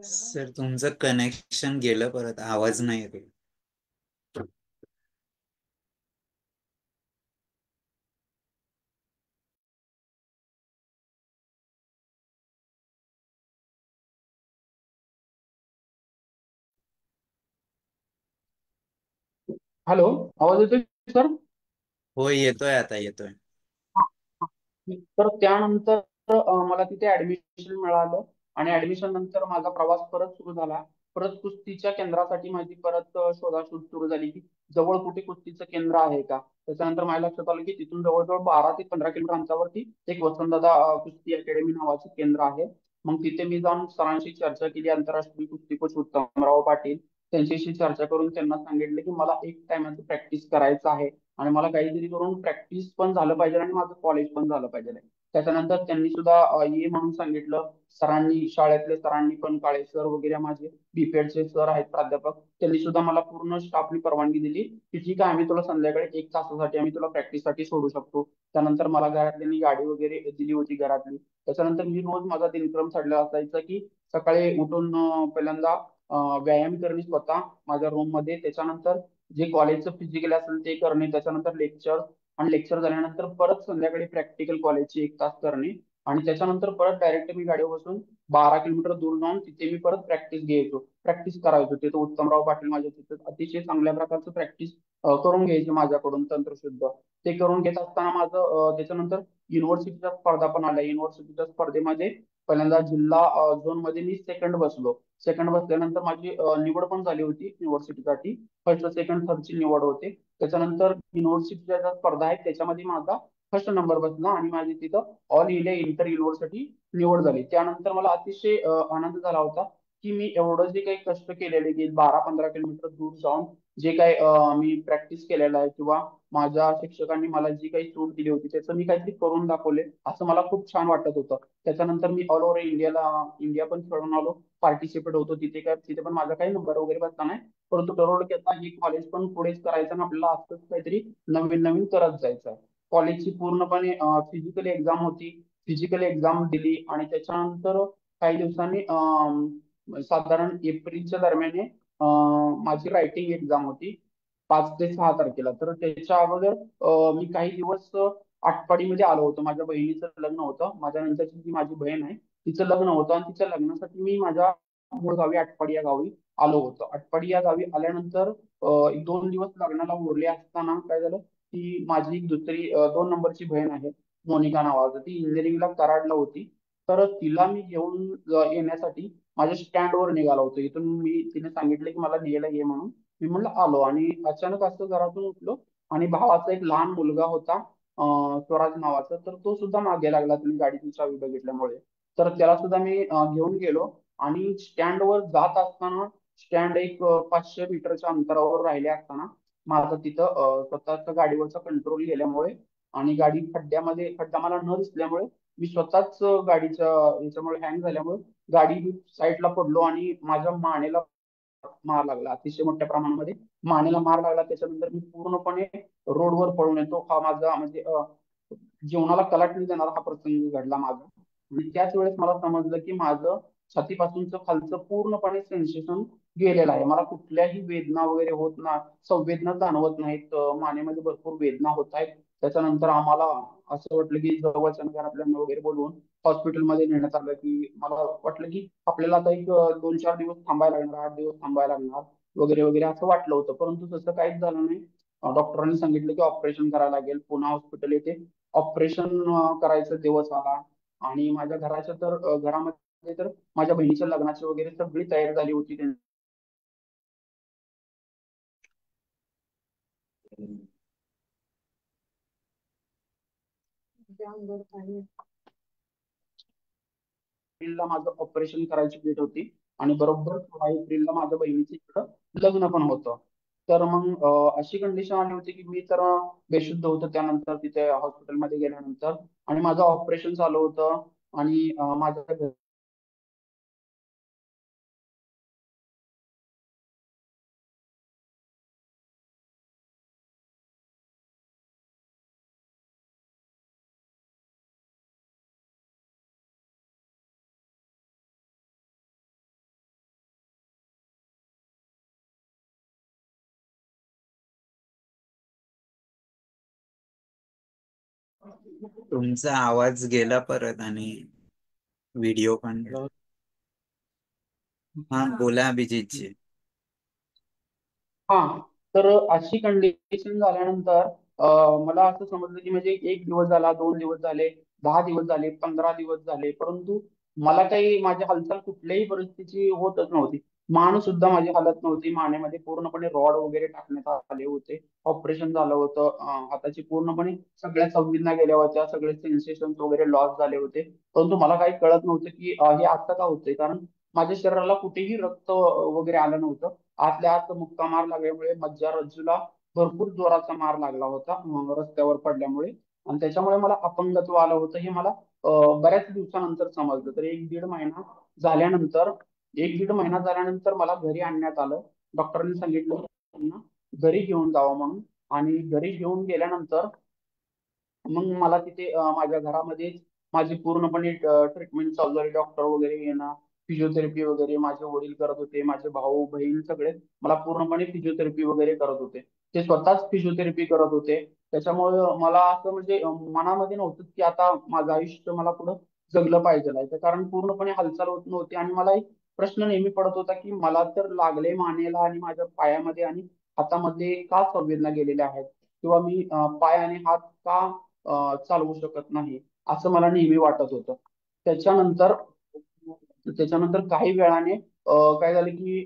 सर तुमचं कनेक्शन गेलं, परत आवाज नाही येतो. हॅलो, आवाज येतोय सर? हो, येतोय, आता येतोय. तर त्यानंतर मला तिथे ऍडमिशन मिळालं आणि ऍडमिशन नंतर माझा प्रवास परत सुरू झाला. परत कुस्तीच्या केंद्रासाठी माझी परत शोधाशोध सुरू झाली की जवळ कुठे कुस्तीचं केंद्र आहे का. त्याच्यानंतर माझ्या लक्षात आलं की तिथून जवळजवळ 12 ते 15 किलोमीटर अंतरावरती एक वसंतदादा कुस्ती अकॅडमी नावाचं केंद्र आहे. मग तिथे मी जाऊन सरांशी चर्चा केली, आंतरराष्ट्रीय कुस्ती कोच उत्तमराव पाटील त्यांच्याशी चर्चा करून त्यांना सांगितलं की मला एक टायमाचं प्रॅक्टिस करायचं आहे आणि मला काहीतरी करून प्रॅक्टिस पण झालं पाहिजे आणि माझं कॉलेज पण झालं पाहिजे. त्याच्यानंतर त्यांनी सुद्धा ये म्हणून सांगितलं. सरांनी, शाळेतले सरांनी पण, काळे सर वगैरे माझे बीपीएडचे सर आहेत प्राध्यापक, त्यांनी सुद्धा मला पूर्ण स्टाफनी परवानगी दिली की ठीक आहे, आम्ही तुला संध्याकाळी 1 तासासाठी आम्ही तुला प्रॅक्टिससाठी सोडू शकतो. त्यानंतर मला घरातल्यांनी गाडी वगैरे दिली होती घरातली. त्याच्यानंतर मी रोज माझा दिनक्रम ठरलेला असायचा की सकाळी उठून पहिल्यांदा व्यायाम करणे स्वतः माझ्या रूम मध्ये. त्याच्यानंतर जे कॉलेजचं फिजिकल असेल ते करणे. त्याच्यानंतर लेक्चर, आणि लेक्चर झाल्यानंतर परत संध्याकाळी प्रॅक्टिकल कॉलेजची 1 तास करणे. आणि त्याच्यानंतर परत डायरेक्ट मी गाडीवर बसून 12 किलोमीटर दूर जाऊन तिथे मी परत प्रॅक्टिस घ्यायचो, प्रॅक्टिस करायचो. तिथं उत्तमराव पाटील माझ्या तिथं अतिशय चांगल्या प्रकारचं प्रॅक्टिस करून घ्यायचे माझ्याकडून तंत्रशुद्ध. ते करून घेत असताना माझं त्याच्यानंतर युनिव्हर्सिटीच्या स्पर्धा पण आल्या. युनिव्हर्सिटीच्या स्पर्धेमध्ये पहिल्यांदा जिल्हा झोन मध्ये मी सेकंड बसलो. सेकंड बसल्यानंतर माझी निवड पण झाली होती युनिव्हर्सिटीसाठी. फर्स्ट सेकंड थर्डची निवड होते. त्याच्यानंतर युनिव्हर्सिटीच्या ज्या स्पर्धा आहेत त्याच्यामध्ये माझा फर्स्ट नंबर बसला आणि माझी तिथं ऑल इंडिया इंटर युनिव्हर्सिटी निवड झाली. त्यानंतर मला अतिशय आनंद झाला होता की मी एवढं जे काही कष्ट केलेले की 12-15 किलोमीटर दूर जाऊन जे काही मी प्रॅक्टिस केलेलं आहे किंवा माझ्या शिक्षकांनी मला जी काही सूट दिली होती त्याचं मी काहीतरी करून दाखवले, असं मला खूप छान वाटत होतं. त्याच्यानंतर मी ऑल ओव्हर इंडिया पण खेळून आलो, पार्टिसिपेट होतो तिथे. काय तिथे पण माझा काही नंबर वगैरे बसला नाही, परंतु ठरवलं की आता ही कॉलेज पण पुढेच करायचं आणि आपल्याला असंच काहीतरी नवीन नवीन करत जायचं आहे. कॉलेजची पूर्णपणे फिजिकल एक्झाम होती. फिजिकल एक्झाम दिली आणि त्याच्यानंतर काही दिवसांनी साधारण एप्रिलच्या दरम्यान माझी रायटिंग एक्झाम होती 5 ते 6 तारखेला. तर त्याच्या अगोदर मी काही दिवस आटपाडीमध्ये आलो होतो. माझ्या बहिणीचं लग्न होतं. माझ्या नंतरची जी माझी बहीण आहे तिचं लग्न होतं आणि तिच्या लग्नासाठी मी माझ्या मूळ गावी आटपाडी या गावी आलो होतो. आटपाडी या गावी आल्यानंतर एक 2 दिवस लग्नाला उरले असताना काय झालं की माझी एक दुसरी 2 नंबरची बहीण आहे, मोनिका नावाचं, ती इंजिनिअरिंगला कराडला होती. तर तिला मी घेऊन येण्यासाठी माझ्या स्टँडवर निघालो होतो. इथून तिने सांगितलं की मला न्यायला ये म्हणून. मी म्हणलं आलो आणि अचानक असं घरातून उठलो आणि भावाचा एक लहान मुलगा होता, स्वराज नावाचा, तर तो सुद्धा मागे लागला तुम्ही गाडीची चावी बघितल्यामुळे. तर त्याला सुद्धा मी घेऊन गेलो आणि स्टँडवर जात असताना, स्टँड एक 500 मीटरच्या अंतरावर राहिले असताना माझं तिथं स्वतःच्या गाडीवरचा कंट्रोल गेल्यामुळे आणि गाडी खड्डा मला न दिसल्यामुळे मी स्वतःच गाडीच्या याच्यामुळे हँग झाल्यामुळे गाडी साईडला पडलो आणि माझ्या मानेला मार लागला, अतिशय मोठ्या प्रमाणामध्ये मानेला मार लागला. त्याच्यानंतर मी पूर्णपणे रोडवर पळून येतो. हा माझा म्हणजे जीवनाला कलाटणी देणारा हा प्रसंग घडला माझा. आणि त्याच वेळेस मला समजलं की माझं छातीपासूनचं खालचं पूर्णपणे सेन्सेशन गेलेलं आहे. मला कुठल्याही वेदना वगैरे होत ना, संवेदना जाणवत नाहीत. मानेमध्ये भरपूर वेदना होत आहेत. त्याच्यानंतर आम्हाला असं वाटलं की जवळच्या घरातल्यांना वगैरे बोलवून हॉस्पिटलमध्ये नेण्यात आलं. की मला वाटलं की आपल्याला आता एक 2-4 दिवस थांबायला लागणार, 8 दिवस थांबायला लागणार वगैरे वगैरे असं वाटलं होतं. परंतु तसं काहीच झालं नाही. डॉक्टरांनी सांगितलं की ऑपरेशन करायला लागेल. पुन्हा हॉस्पिटल येथे ऑपरेशन करायचा दिवस आला आणि माझ्या घराच्या तर घरामध्ये तर माझ्या बहिणीच्या लग्नाची वगैरे सगळी तयारी झाली होती. एप्रिलला माझं ऑपरेशन करायची डेट होती आणि बरोबर 16 एप्रिलला माझ्या बहिणीचं इकडं लग्न पण होतं. तर मग अशी कंडिशन आली होती की मी तर बेशुद्ध होतो त्यानंतर तिथे हॉस्पिटलमध्ये गेल्यानंतर आणि माझं ऑपरेशन चालू होतं आणि माझ्या तुमचा आवाज गेला परत आणि व्हिडिओ पण. हा, बोला अभिजितजी. हा, तर अशी कंडिशन झाल्यानंतर मला असं समजलं की म्हणजे 1 दिवस झाला, 2 दिवस झाले, 10 दिवस झाले, 15 दिवस झाले, परंतु मला काही माझी हालचाल कुठल्याही परिस्थितीची होतच नव्हती. मान सुद्धा माझी हालत नव्हती. मानेमध्ये पूर्णपणे रॉड वगैरे टाकण्यात आले होते. ऑपरेशन झालं होतं. हाताची पूर्णपणे सगळ्या संवेदना गेल्या होत्या, सगळे सेन्सेशन वगैरे लॉस झाले होते. परंतु मला काही कळत नव्हतं की हे असं का होतंय, कारण माझ्या शरीराला कुठेही रक्त वगैरे आलं नव्हतं. आतल्या आत मुक्का मार लागल्यामुळे मज्जारज्जूला भरपूर जोराचा मार लागला होता रस्त्यावर पडल्यामुळे आणि त्याच्यामुळे मला अपंगत्व आलं होतं. हे मला बऱ्याच दिवसानंतर समजलं. तर एक दीड महिना झाल्यानंतर मला घरी आणण्यात आलं. डॉक्टरांनी सांगितलं की त्यांना घरी घेऊन जावं म्हणून आणि घरी घेऊन गेल्यानंतर मग मला तिथे माझ्या घरामध्ये माझी पूर्णपणे ट्रीटमेंट चालू झाली. डॉक्टर वगैरे येणं, फिजिओथेरपी वगैरे माझे वडील करत होते, माझे भाऊ बहीण सगळे मला पूर्णपणे फिजिओथेरपी वगैरे करत होते. ते स्वतःच फिजिओथेरपी करत होते. त्याच्यामुळे मला असं म्हणजे मनामध्ये नव्हतं की आता माझं आयुष्य मला पुढं जगलं पाहिजे आहे. तर कारण पूर्णपणे हालचाल होत नव्हती आणि मला एक प्रश्न नेहमी पडत होता की मला तर लागले मानेला आणि माझ्या पायामध्ये आणि हातामध्ये का संवेदना गेलेल्या आहेत किंवा मी पाय आणि हात का चालवू शकत नाही, असं मला नेहमी वाटत होतं. त्याच्यानंतर त्याच्यानंतर काही वेळाने काय झालं की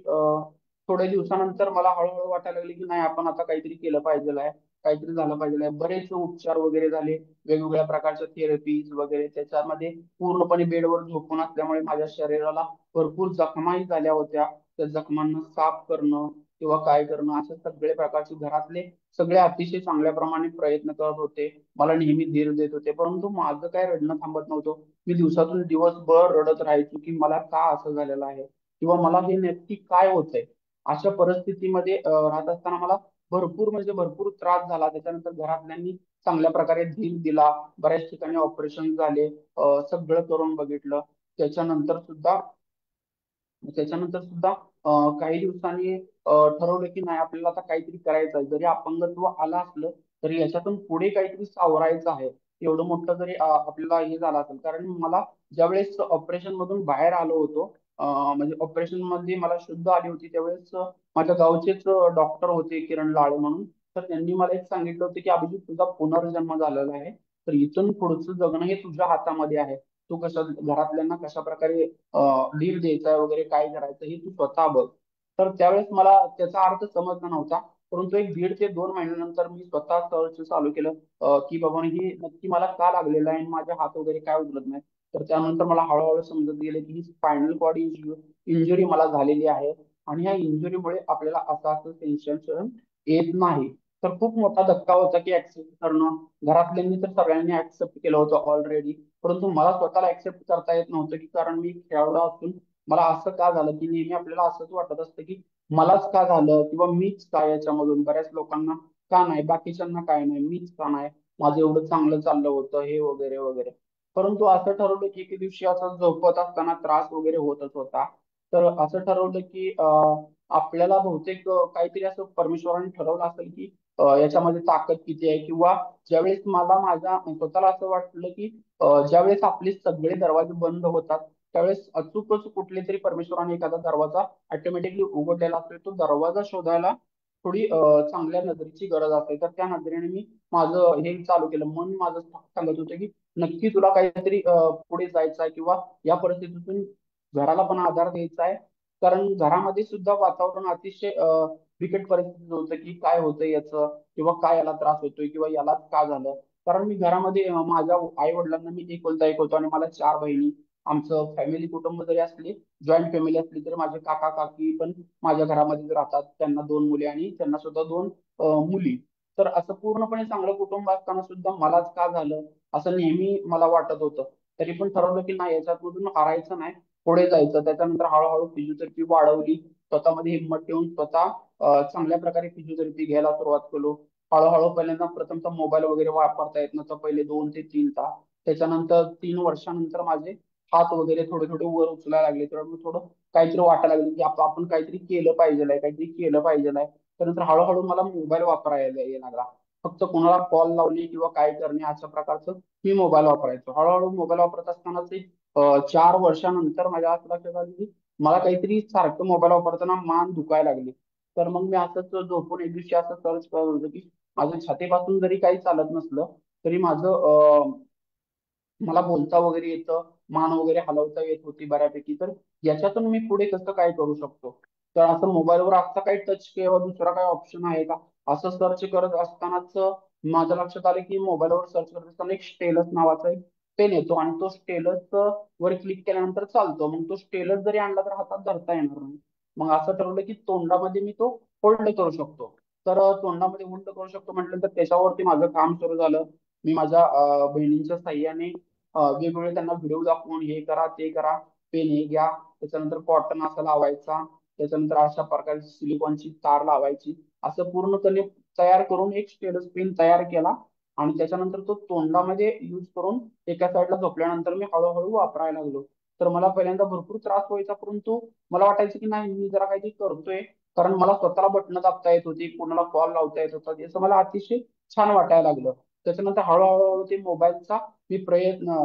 थोड्या दिवसानंतर मला हळूहळू वाटायला लागले की नाही आपण आता काहीतरी केलं पाहिजे आहे, काहीतरी झालं पाहिजे आहे. बरेच उपचार वगैरे झाले, वेगवेगळ्या प्रकारच्या थेरपीज वगैरे. त्याच्यामध्ये पूर्णपणे बेडवर झोपून असल्यामुळे माझ्या शरीराला भरपूर जखमाही झाल्या होत्या. त्या जखमांना साफ करणं किंवा काय करणं अशा सगळे प्रकारचे घरातले सगळे अतिशय चांगल्या प्रमाणे प्रयत्न करत होते. मला नेहमी धीर देत होते, परंतु माझं काय रडणं थांबत नव्हतं. मी दिवसातून दिवसभर रडत राहायचो की मला का असं झालेलं आहे किंवा मला हे नक्की काय होतंय. अशा परिस्थितीमध्ये राहत असताना मला भरपूर म्हणजे भरपूर त्रास झाला. त्याच्यानंतर घरातल्यांनी चांगल्या प्रकारे धीर दिला. बऱ्याच ठिकाणी ऑपरेशन झाले, सगळं करून बघितलं. त्याच्यानंतर सुद्धा त्याच्यानंतर सुद्धा काही दिवसांनी ठरवलं की नाही आपल्याला आता काहीतरी करायचं आहे. जरी अपंगत्व आलं असलं तरी याच्यातून पुढे काहीतरी सावरायचं आहे. एवढं मोठं जरी आपल्याला हे झालं असेल, कारण मला ज्यावेळेस ऑपरेशन मधून बाहेर आलो होतो म्हणजे ऑपरेशन मध्ये मला शुद्ध आली होती त्यावेळेस माझ्या गावचेच डॉक्टर होते किरण लाळे म्हणून. तर त्यांनी मला एक सांगितलं होतं की अभिजित तुझा पुनर्जन्म झालेला आहे, तर इथून पुढचं जगणं हे तुझ्या हातामध्ये आहे. तू कसं घरातल्यांना कशा प्रकारे धीर द्यायचा वगैरे काय करायचं हे तू स्वतः बघ. तर त्यावेळेस मला त्याचा अर्थ समजला नव्हता. परंतु एक 1.5 ते 2 महिन्यानंतर मी स्वतः सर्च चालू केलं की बाबा ही नक्की मला का लागलेलं आहे आणि माझे हात वगैरे काय उचलत नाही. तर त्यानंतर मला हळूहळू समजत गेलं की ही स्पायनल कॉर्ड इंजुरी मला झालेली आहे आणि ह्या इंजुरीमुळे आपल्याला असं असं टेन्शन येत नाही. तर खूप मोठा धक्का होता की ऍक्सेप्ट करणं. घरातल्यांनी तर सगळ्यांनी ऍक्सेप्ट केलं होतं ऑलरेडी, परंतु मला स्वतःला ऍक्सेप्ट करता येत नव्हतं की कारण मी खेळाडू असून मला असं का झालं की नेहमी आपल्याला असंच वाटत असतं की मलाच का झालं किंवा मीच का याच्यामधून. बऱ्याच लोकांना का नाही, बाकीच्यांना काय नाही, मीच का नाही, माझं एवढं चांगलं चाललं होतं हे वगैरे वगैरे. परंतु असं ठरवलं की एके दिवशी असं झोपत असताना त्रास वगैरे होतच होता. तर असं ठरवलं की आपल्याला बहुतेक काहीतरी असं परमेश्वराने ठरवलं असेल की याच्यामध्ये ताकद किती आहे किंवा ज्यावेळेस मला माझ्या स्वतःला असं वाटलं की ज्यावेळेस आपले सगळे दरवाजे बंद होतात त्यावेळेस अचूकच कुठले तरी परमेश्वराने एखादा दरवाजा ऑटोमॅटिकली उघडलेला असतो. तो दरवाजा शोधायला थोडी चांगल्या नजरेची गरज असते. तर त्या नजरेने मी माझं हे चालू केलं. मन माझं सांगत होतं की नक्की तुला काहीतरी पुढे जायचं आहे किंवा या परिस्थितीतून घराला पण आधार द्यायचा आहे. कारण घरामध्ये सुद्धा वातावरण अतिशय बिकट परिस्थितीत होतं की काय होतंय याचं किंवा काय याला त्रास होतोय किंवा याला का झालं. कारण मी घरामध्ये माझ्या आई वडिलांना मी एकुलता एक होतो आणि मला 4 बहिणी. आमचं फॅमिली कुटुंब जरी असली, जॉईंट फॅमिली असली तरी माझे काका काकी पण माझ्या घरामध्येच राहतात. त्यांना 2 मुली आणि त्यांना सुद्धा 2 मुली. तर असं पूर्णपणे चांगलं कुटुंब असताना सुद्धा मलाच का झालं असं नेहमी मला वाटत होतं. तरी पण ठरवलं की नाही याच्यातमधून हारायचं नाही, पुढे जायचं. त्याच्यानंतर हळूहळू फिजिओथेरपी वाढवली, स्वतःमध्ये हिंमत ठेवून स्वतः चांगल्या प्रकारे फिजिओथेरपी घ्यायला सुरुवात केलो. हळूहळू पहिल्यांदा प्रथमतः मोबाईल वगैरे वापरता येत नव्हता, पहिले 2 ते 3 तास. त्याच्यानंतर 3 वर्षानंतर माझे हात वगैरे थोडे थोडे वर उचलायला लागले, तर मग थोडं काहीतरी वाटायला लागलं की आपण काहीतरी केलं पाहिजे, काहीतरी केलं पाहिजे. त्यानंतर हळूहळू मला मोबाईल वापरायला यायला लागला. फक्त कोणाला कॉल लावणे किंवा काय करणे अशा प्रकारचं मी मोबाईल वापरायचो. हळूहळू मोबाईल वापरत असताना ते 4 वर्षानंतर माझ्या असं लक्षात आलं की मला काहीतरी सारखं मोबाईल वापरताना मान दुखायला लागली. तर मग मी असंच झोपून एक दिवशी असं सर्च करत होतो की माझ्या छातीपासून जरी काही चालत नसलं तरी माझं मला बोलता वगैरे येतं, मान वगैरे हलवता येत होती बऱ्यापैकी. तर याच्यातून मी पुढे कसं काय करू शकतो. तर असं मोबाईलवर आता काही टच किंवा दुसरा काही ऑप्शन आहे का असं सर्च करत असतानाच माझ्या लक्षात आलं की मोबाईलवर सर्च करत असताना एक स्टेलस नावाचा एक पेन येतो आणि तो स्टेलस वर क्लिक केल्यानंतर चालतो. मग तो स्टेलस जरी आणला तर हातात धरता येणार नाही. मग असं ठरवलं की तोंडामध्ये मी तो होल्ड करू शकतो. तर तोंडामध्ये होल्ड करू शकतो म्हटल्यानंतर त्याच्यावरती माझं काम सुरू झालं. मी माझ्या बहिणींच्या साह्याने वेगवेगळे त्यांना व्हिडिओ दाखवून हे करा ते करा, पेन हे घ्या, त्याच्यानंतर कॉटन असा लावायचा, त्याच्यानंतर अशा प्रकारची सिलिकॉनची तार लावायची, असं पूर्णपणे तयार करून एक स्टेलस पेन तयार केला. आणि त्याच्यानंतर तो तोंडामध्ये यूज करून एका साईडला झोपल्यानंतर मी हळूहळू वापरायला लागलो. तर मला पहिल्यांदा भरपूर त्रास व्हायचा, परंतु मला वाटायचं की नाही मी जरा काहीतरी करतोय. कारण मला स्वतःला बटणं दाबता येत होती, कोणाला कॉल लावता येत होता, याचं मला अतिशय छान वाटायला लागलं. त्याच्यानंतर हळूहळू ते मोबाईलचा मी प्रयत्न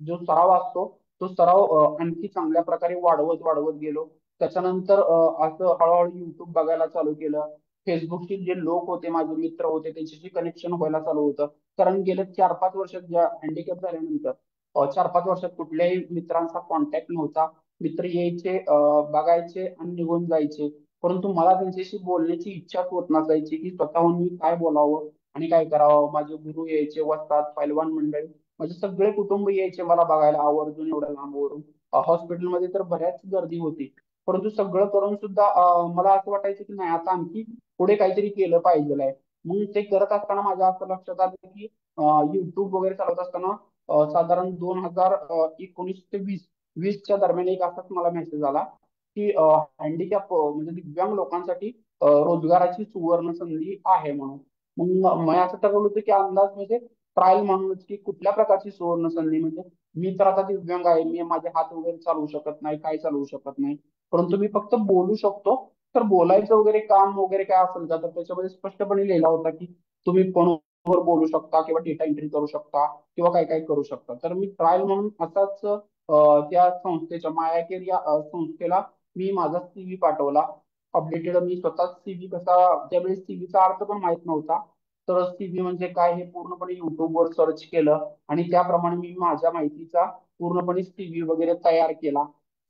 जो सराव असतो तो सराव आणखी चांगल्या प्रकारे वाढवत वाढवत गेलो. त्याच्यानंतर असं हळूहळू युट्यूब बघायला चालू केलं. फेसबुकचे जे लोक होते माझे मित्र होते त्यांच्याशी कनेक्शन व्हायला चालू होतं. कारण गेल्या 4-5 वर्षात ज्या हँडिकॅप झाल्यानंतर 4-5 वर्षात कुठल्याही मित्रांचा कॉन्टॅक्ट नव्हता. मित्र यायचे बघायचे आणि निघून जायचे. परंतु मला त्यांच्याशी बोलण्याची इच्छाच होत नसायची की स्वतःहून मी काय बोलावं आणि काय करावं. माझे गुरु यायचे, वस्ताद पैलवान मंडळी म्हणजे सगळे कुटुंब यायचे मला बघायला आवर्जून एवढ्या लांबवरून. हॉस्पिटलमध्ये तर बऱ्याच गर्दी होती. परंतु सगळं करून सुद्धा मला असं वाटायचं की नाही आता आणखी पुढे काहीतरी केलं पाहिजे. मग ते करत असताना माझ्या असं लक्षात आलं की युट्यूब वगैरे चालवत असताना साधारण 2019 ते 20 वीसच्या दरम्यान एक असाच मला मेसेज आला की हँडिकॅप म्हणजे दिव्यांग लोकांसाठी रोजगाराची सुवर्ण संधी आहे म्हणून. मग मी असं ठरवलं होतं की अंदाज म्हणजे ट्रायल म्हणूनच की कुठल्या प्रकारची सुवर्ण संधी. म्हणजे मी तर आता दिव्यांग आहे, मी माझे हात वगैरे चालवू शकत नाही, काय चालवू शकत नाही, परंतु मी फक्त बोलू शकतो. तर बोलायचं वगैरे काम वगैरे काय असेल का तर त्याच्यामध्ये स्पष्टपणे लिहिला होता की तुम्ही फोनवर बोलू शकता किंवा डेटा एंट्री करू शकता किंवा काय काय करू शकता. तर मी ट्रायल म्हणून असाच त्या संस्थेच्या माया केअर या संस्थेला मी माझा सीव्ही पाठवला. अपडेटेड मी स्वतःच सीव्ही कसा, त्यावेळेस सीव्हीचा अर्थ पण माहित नव्हता. तर सीव्ही म्हणजे काय हे पूर्णपणे युट्यूबवर सर्च केलं आणि त्याप्रमाणे मी माझ्या माहितीचा पूर्णपणे सीव्ही वगैरे तयार केला.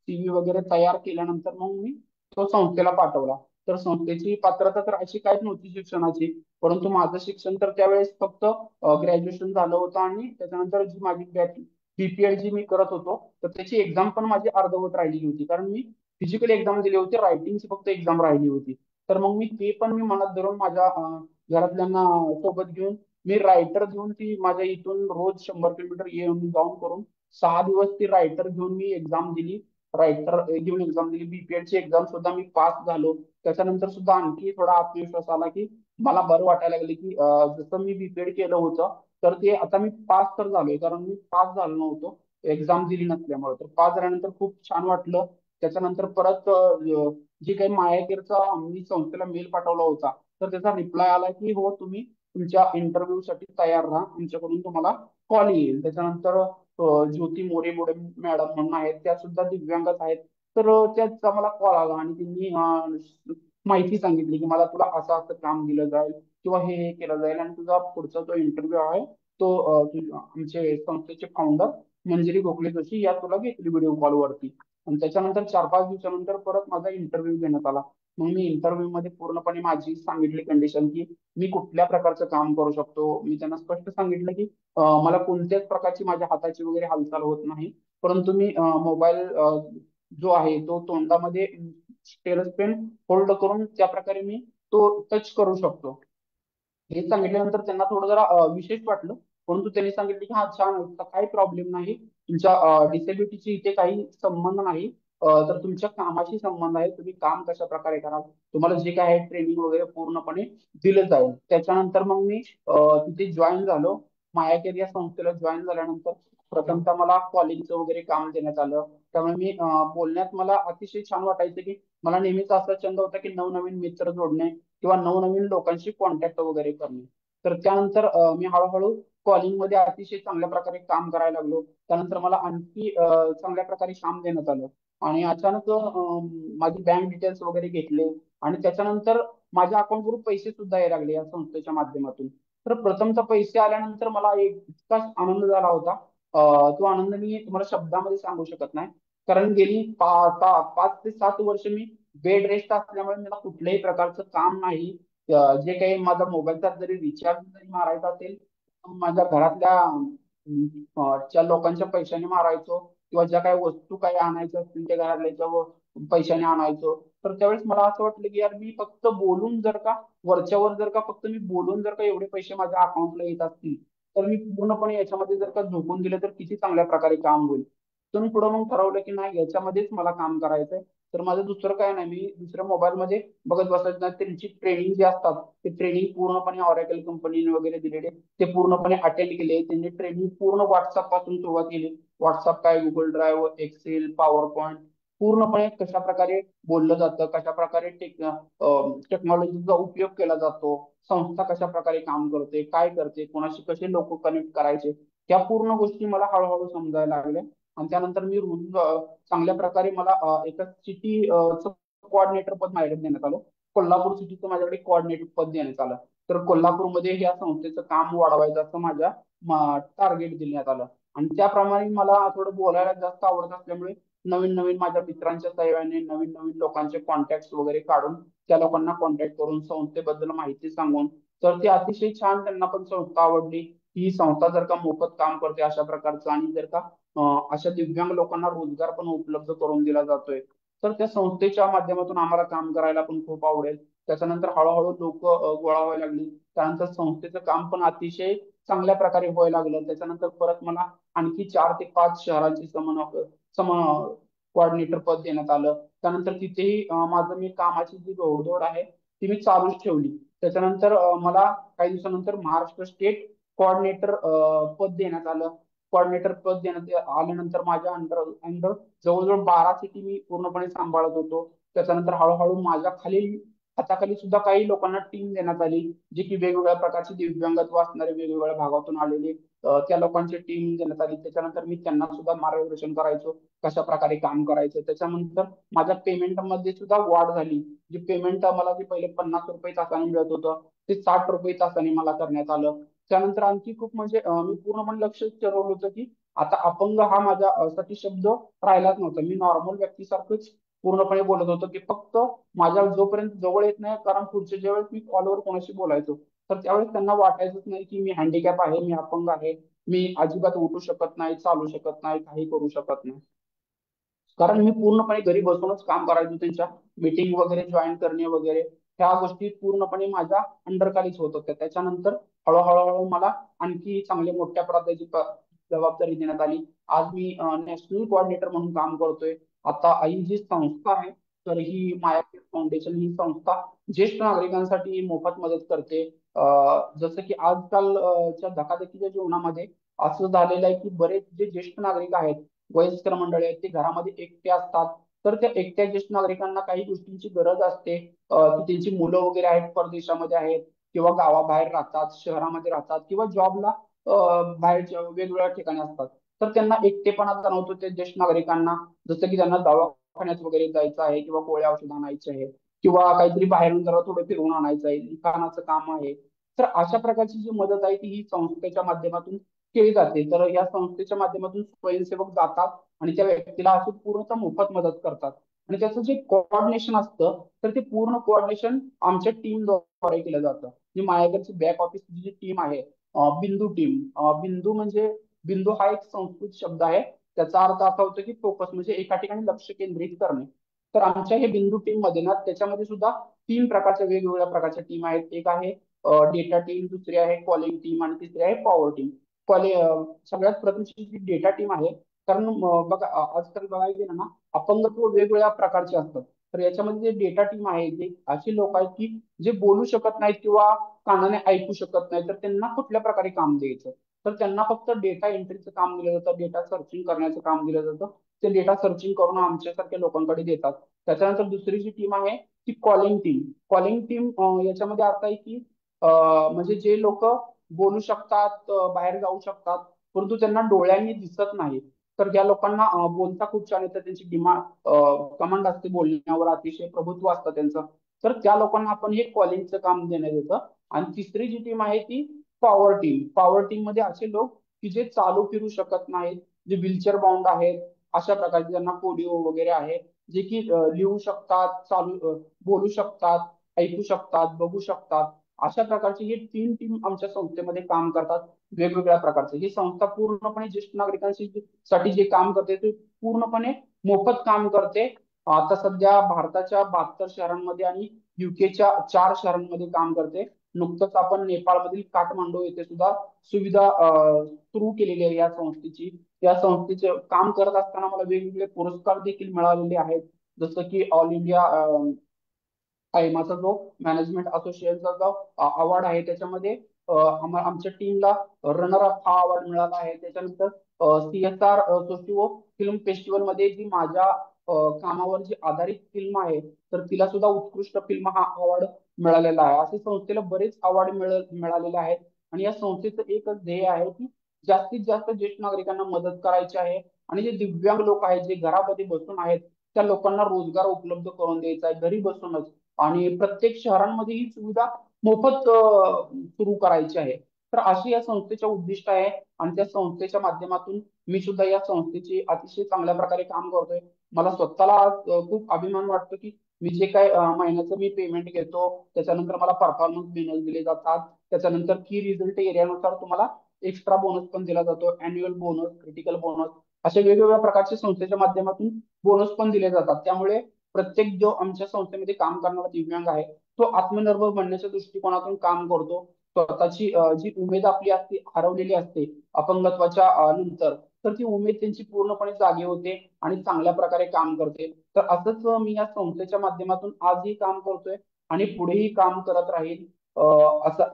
सीव्ही वगैरे तयार केल्यानंतर मग मी तो संस्थेला पाठवला. तर संस्थेची पात्रता तर अशी काहीच नव्हती शिक्षणाची, परंतु माझं शिक्षण तर त्यावेळेस फक्त ग्रॅज्युएशन झालं होतं आणि त्याच्यानंतर जी माझी बीपीएड जी मी करत होतो तर त्याची एक्झाम पण माझी अर्धवट राहिलेली होती, कारण मी फिजिकल एक्झाम दिली होती, रायटिंगची फक्त एक्झाम राहिली होती. तर मग मी ते पण मी मनात धरून माझ्या घरातल्यांना सोबत घेऊन मी रायटर घेऊन ती माझ्या इथून रोज 100 किलोमीटर येऊन जाऊन करून 6 दिवस ती रायटर घेऊन मी एक्झाम दिली. रायटर घेऊन एक्झाम दिली, बीपीएड ची एक्झाम सुद्धा मी पास झालो. त्याच्यानंतर सुद्धा आणखी थोडा आत्मविश्वास आला की मला बरं वाटायला लागले की जसं मी बीपीएड केलं होतं तर ते आता मी पास तर झालोय, कारण मी पास झालो नव्हतो एक्झाम दिली नसल्यामुळे. तर पास झाल्यानंतर खूप छान वाटलं. त्याच्यानंतर परत जे काही मायाकेरचा मी संस्थेला मेल पाठवला होता तर त्याचा रिप्लाय आला की हो तुम्ही तुमच्या इंटरव्ह्यू साठी तयार राहा, तुमच्याकडून तुम्हाला कॉल येईल. त्याच्यानंतर ज्योती मोरे मोरे मॅडम म्हणून आहेत, त्या सुद्धा दिव्यांगच आहेत. तर त्याचा मला कॉल आला आणि त्यांनी माहिती सांगितली की मला तुला असं असं काम दिलं जाईल किंवा हे केलं जाईल आणि तुझा पुढचा जो इंटरव्ह्यू आहे तो आमचे संस्थेचे फाउंडर मंजिरी गोखले जोशी या तुला घेतली व्हिडिओ कॉलवरती. आणि त्याच्यानंतर 4-5 दिवसानंतर परत माझा इंटरव्ह्यू घेण्यात आला. मग मी इंटरव्ह्यू मध्ये पूर्णपणे माझी सांगितली कंडिशन की मी कुठल्या प्रकारचं काम करू शकतो. मी त्यांना स्पष्ट सांगितलं की मला कोणत्याच प्रकारची माझ्या हाताची वगैरे हालचाल होत नाही, परंतु मी मोबाईल जो आहे तो तोंडामध्ये स्टेरस पेन होल्ड करून त्या प्रकारे मी तो टच करू शकतो. हे सांगितल्यानंतर त्यांना थोडं जरा विशेष वाटलं, परंतु त्यांनी सांगितलं की हा छान आहे, तुमचा काही प्रॉब्लेम नाही, तुमच्या डिसेबिलिटीची इथे काही संबंध नाही. तर तुमच्या कामाशी संबंध आहे, तुम्ही काम कशा प्रकारे कराल, तुम्हाला जे काय आहे ट्रेनिंग वगैरे पूर्णपणे दिलं जाईल. त्याच्यानंतर मग मी तिथे जॉईन झालो. माया केअर या संस्थेला जॉईन झाल्यानंतर प्रथमतः मला कॉलिंगचं वगैरे काम देण्यात आलं. त्यामुळे मी बोलण्यात मला अतिशय छान वाटायचं की मला नेहमीच असा छंद होता की नवनवीन मित्र जोडणे किंवा नवनवीन लोकांशी कॉन्टॅक्ट वगैरे करणे. तर त्यानंतर मी हळूहळू कॉलिंग मध्ये अतिशय चांगल्या प्रकारे काम करायला लागलो. त्यानंतर मला आणखी चांगल्या प्रकारे काम देण्यात आलं आणि अचानक माझी बँक डिटेल्स वगैरे घेतले आणि त्याच्यानंतर माझ्या अकाउंटवरून पैसे सुद्धा यायला लागले या संस्थेच्या माध्यमातून. तर प्रथमतः पैसे आल्यानंतर मला एक इतका आनंद झाला होता, तो आनंद मी तुम्हाला शब्दामध्ये सांगू शकत नाही. कारण गेली 5 ते 7 वर्ष मी बेड रेस्ट असल्यामुळे मला कुठल्याही प्रकारचं काम नाही. जे काही माझा मोबाईलचा जरी रिचार्ज जरी मारायचा असेल माझ्या घरातल्या ज्या लोकांच्या पैशाने मारायचो किंवा ज्या काही वस्तू काही आणायच्या असतील त्या घरातल्या पैशाने आणायचो. तर त्यावेळेस मला असं वाटलं की यार मी फक्त बोलून जर का वरच्यावर जर का फक्त मी बोलून जर का एवढे पैसे माझ्या अकाउंटला येत असतील तर मी पूर्णपणे याच्यामध्ये जर का झोकून दिलं तर किती चांगल्या प्रकारे काम होईल. तुम्ही पुढे मग ठरवलं की नाही याच्यामध्येच मला काम करायचंय. तर माझं दुसरं काय नाही, मी दुसऱ्या मोबाईलमध्ये बघत बसायचं नाही. त्यांची ट्रेनिंग जे असतात ते ट्रेनिंग पूर्णपणे ऑरेकल कंपनीने वगैरे दिलेले ते पूर्णपणे अटेंड केले. त्यांनी ट्रेनिंग पूर्ण व्हॉट्सअप पासून सुरुवात केली. व्हॉट्सअप काय, Google drive, Excel, PowerPoint पूर्णपणे कशा प्रकारे बोललं जातं, कशा प्रकारे टेक्नॉलॉजीचा उपयोग केला जातो, संस्था कशा प्रकारे काम करते, काय करते, कोणाशी कसे लोक कनेक्ट करायचे, त्या पूर्ण गोष्टी मला हळूहळू समजायला लागल्या. आणि त्यानंतर मी रोज चांगल्या प्रकारे मला एका सिटी कोऑर्डिनेटर पद माझ्याकडे देण्यात आलं. कोल्हापूर सिटीचं माझ्याकडे कोऑर्डिनेटर पद देण्यात आलं. तर कोल्हापूरमध्ये या संस्थेचं काम वाढवायचं असं माझ्या टार्गेट देण्यात आलं. आणि त्याप्रमाणे मला थोडं बोलायला जास्त आवडत असल्यामुळे नवीन नवीन माझ्या मित्रांच्या सहाय्याने नवीन नवीन लोकांचे कॉन्टॅक्ट वगैरे काढून त्या लोकांना कॉन्टॅक्ट करून संस्थेबद्दल माहिती सांगून तर ती अतिशय छान त्यांना पण संस्था आवडली. ही संस्था जर का मोफत काम करते अशा प्रकारचं आणि जर का अशा दिव्यांग लोकांना रोजगार पण उपलब्ध करून दिला जातोय तर त्या संस्थेच्या माध्यमातून आम्हाला काम करायला पण खूप आवडेल. त्याच्यानंतर हळूहळू लोक गोळा व्हायला लागली. त्यानंतर संस्थेचं काम पण अतिशय चांगल्या प्रकारे व्हायला लागलं. त्याच्यानंतर परत मला आणखी 4 ते 5 शहरांची सम कोऑर्डिनेटर पद देण्यात आलं. त्यानंतर तिथेही माझं मी कामाची जी घोडदौड आहे ती मी चालूच ठेवली. त्याच्यानंतर मला काही दिवसानंतर महाराष्ट्र स्टेट कोऑर्डिनेटर पद देण्यात आलं. कोऑर्डिनेटर पद देण्यात आल्यानंतर माझ्या अंडर अंडर जवळजवळ 12 सिटी मी पूर्णपणे सांभाळत होतो. त्याच्यानंतर हळूहळू माझ्या खालील हाताखाली सुद्धा काही लोकांना टीम देण्यात आली, जे की वेगवेगळ्या प्रकारचे दिव्यांगत्व असणारे वेगवेगळ्या भागातून आलेले त्या लोकांची टीम देण्यात आली. त्याच्यानंतर मी त्यांना सुद्धा मार्गदर्शन करायचो, कशा प्रकारे काम करायचं. त्याच्यानंतर माझ्या पेमेंटमध्ये सुद्धा वाढ झाली. जे पेमेंट मला जे पहिले 50 रुपये तासाने मिळत होतं ते 60 रुपये तासाने मला करण्यात आलं. त्यानंतर आणखी खूप म्हणजे मी पूर्णपणे लक्ष ठरवलं होतं की आता अपंग हा माझ्यासाठी शब्द राहिलाच नव्हता. मी नॉर्मल व्यक्तीसारखंच पूर्णपणे बोलत होतो की फक्त माझ्या जोपर्यंत जवळ येत नाही, कारण पुढच्या ज्यावेळेस मी कॉलवर कोणाशी बोलायचो तर त्यावेळेस त्यांना वाटायचंच नाही की मी हँडिकॅप आहे, मी अपंग आहे, मी अजिबात उठू शकत नाही, चालू शकत नाही, काही करू शकत नाही. कारण मी पूर्णपणे घरी बसूनच काम करायचो. त्यांच्या मीटिंग वगैरे जॉईन करणे वगैरे ह्या गोष्टी पूर्णपणे माझ्या अंडरखालीच होत होत्या. त्याच्यानंतर हळूहळू मला आणखी चांगले मोठ्या पदाची जबाबदारी देण्यात आली. आज मी नॅशनल कोऑर्डिनेटर म्हणून काम करतोय. आता ही जी संस्था आहे तर ही माया फाउंडेशन ही संस्था ज्येष्ठ नागरिकांसाठी मोफत मदत करते. जसं की आजकालच्या धकाधकीच्या जीवनामध्ये असं झालेलं आहे की बरेच जे ज्येष्ठ नागरिक आहेत, वयस्कर मंडळी आहेत, ते घरामध्ये एकटे असतात. तर त्या एकट्या ज्येष्ठ नागरिकांना काही गोष्टींची गरज असते की त्यांची मुलं वगैरे आहेत, परदेशामध्ये आहेत किंवा गावाबाहेर राहतात, शहरामध्ये राहतात किंवा जॉबला बाहेरच्या वेगवेगळ्या ठिकाणी असतात. तर त्यांना एकटेपणा जाणवतो त्या ज्येष्ठ नागरिकांना. जसं की त्यांना दवाखान्यात वगैरे जायचं आहे किंवा गोळ्या औषध आणायचे आहे किंवा काहीतरी बाहेरून जरा थोडं फिरवून आणायचं आहे, लिखाणाचं काम आहे. तर अशा प्रकारची जी मदत आहे ती ही संस्थेच्या माध्यमातून केली जाते. तर या संस्थेच्या माध्यमातून स्वयंसेवक जातात आणि त्या व्यक्तीला अशी पूर्णतः मोफत मदत करतात. आणि त्याचं जे कोऑर्डिनेशन असतं तर ते पूर्ण कोऑर्डिनेशन आमच्या टीम द्वारे केलं जातं. जी माझ्याकडची बॅक ऑफिसची जी टीम आहे, बिंदू टीम. बिंदू म्हणजे बिंदू हा एक संस्कृत शब्द आहे. त्याचा अर्थ असा होतो की फोकस, म्हणजे एका ठिकाणी लक्ष केंद्रित करणे. तर आमच्या हे बिंदू टीम मध्ये ना त्याच्यामध्ये सुद्धा 3 प्रकारच्या वेगवेगळ्या प्रकारच्या टीम आहेत. एक आहे डेटा टीम, दुसरी आहे कॉलिंग टीम आणि तिसरी आहे पॉवर टीम. कॉले सगळ्यात प्रथमची जी डेटा टीम आहे, कारण बघा आजकाल बघायला गेलं ना अपंगत्व वेगवेगळ्या प्रकारचे असतात. तर याच्यामध्ये जे डेटा टीम आहे ते असे लोक आहेत की जे बोलू शकत नाहीत किंवा कानाने ऐकू शकत नाही. तर त्यांना कुठल्या प्रकारे काम द्यायचं, तर त्यांना फक्त डेटा एंट्रीचं काम दिलं जातं, डेटा सर्चिंग करण्याचं काम दिलं जातं. ते डेटा सर्चिंग करून आमच्यासारख्या लोकांकडे देतात. त्याच्यानंतर दुसरी जी टीम आहे ती कॉलिंग टीम. कॉलिंग टीम याच्यामध्ये असं आहे की म्हणजे जे लोक बोलू शकतात, बाहेर जाऊ शकतात, परंतु त्यांना डोळ्यांनी दिसत नाही. तर ज्या लोकांना बोलता खूप छान येतं, त्यांची डिमांड कमांड असते बोलण्यावर, अतिशय प्रभुत्व असतं त्यांचं. तर त्या लोकांना आपण हे कॉलिंगचं काम देण्यात येतं. आणि तिसरी जी टीम आहे ती पॉवर टीम. पॉवर टीम मध्ये असे लोक की जे चालू फिरू शकत नाहीत, जे व्हीलचेअर बाउंड आहेत, अशा प्रकारचे ज्यांना पोलिओ वगैरे आहे, जे की लिहू शकतात, बोलू शकतात, ऐकू शकतात, बघू शकतात. अशा प्रकारची ही 3 टीम आमच्या संस्थेमध्ये काम करतात. वेगवेगळ्या प्रकारचे ही संस्था पूर्णपणे ज्येष्ठ नागरिकांशी साठी जे काम करते ते पूर्णपणे मोफत काम करते. आता सध्या भारताच्या 72 शहरांमध्ये आणि युकेच्या 4 शहरांमध्ये काम करते. नुकतंच आपण नेपाळमधील काठमांडू येथे सुद्धा सुविधा सुरू केलेली आहे या संस्थेची. या संस्थेचे काम करत असताना मला वेगवेगळे पुरस्कार देखील मिळालेले आहेत. जसं की ऑल इंडिया माझा जो मॅनेजमेंट असोसिएशनचा जो अवॉर्ड आहे त्याच्यामध्ये आमच्या टीमला रनर अप हा अवॉर्ड मिळाला आहे. त्याच्यानंतर CSR सोशिओ फिल्म फेस्टिवल मध्ये जी माझ्या कामावर जी आधारित फिल्म आहे तर तिला सुद्धा उत्कृष्ट फिल्म हा अवॉर्ड मिळालेला आहे. असे संस्थेला बरेच अवॉर्ड मिळालेले आहेत. आणि या संस्थेचं एकच ध्येय आहे की जास्तीत जास्त ज्येष्ठ नागरिकांना मदत करायची आहे. आणि जे दिव्यांग लोक आहेत जे घरामध्ये बसून आहेत त्या लोकांना रोजगार उपलब्ध करून द्यायचा आहे घरी बसूनच. आणि प्रत्येक शहरांमध्ये ही सुविधा मोफत सुरू करायची आहे. तर अशी या संस्थेचे उद्दिष्ट आहे. आणि त्या संस्थेच्या माध्यमातून मी सुद्धा या संस्थेचे अतिशय चांगल्या प्रकारे काम करतोय. मला स्वतःला खूप अभिमान वाटतो की मी जे काय महिन्याचं मी पेमेंट घेतो, त्याच्यानंतर मला परफॉर्मन्स बोनस दिले जातात. त्याच्यानंतर की रिझल्ट एरियानुसार तुम्हाला एक्स्ट्रा बोनस पण दिला जातो, अॅन्युअल बोनस, क्रिटिकल बोनस, अशा वेगवेगळ्या प्रकारचे संस्थेच्या माध्यमातून बोनस पण दिले जातात. त्यामुळे प्रत्येक जो आमच्या संस्थेमध्ये काम करणारा दिव्यांग आहे तो आत्मनिर्भर बनण्याच्या दृष्टिकोनातून काम करतो. स्वतःची जी उमेद आपली असते हरवलेली असते अपंगत्वाच्या नंतर, तर ती उमेद त्यांची पूर्णपणे जागी होते आणि चांगल्या प्रकारे काम करते. तर असंच मी या संस्थेच्या माध्यमातून आजही काम करतोय आणि पुढेही काम करत राहील.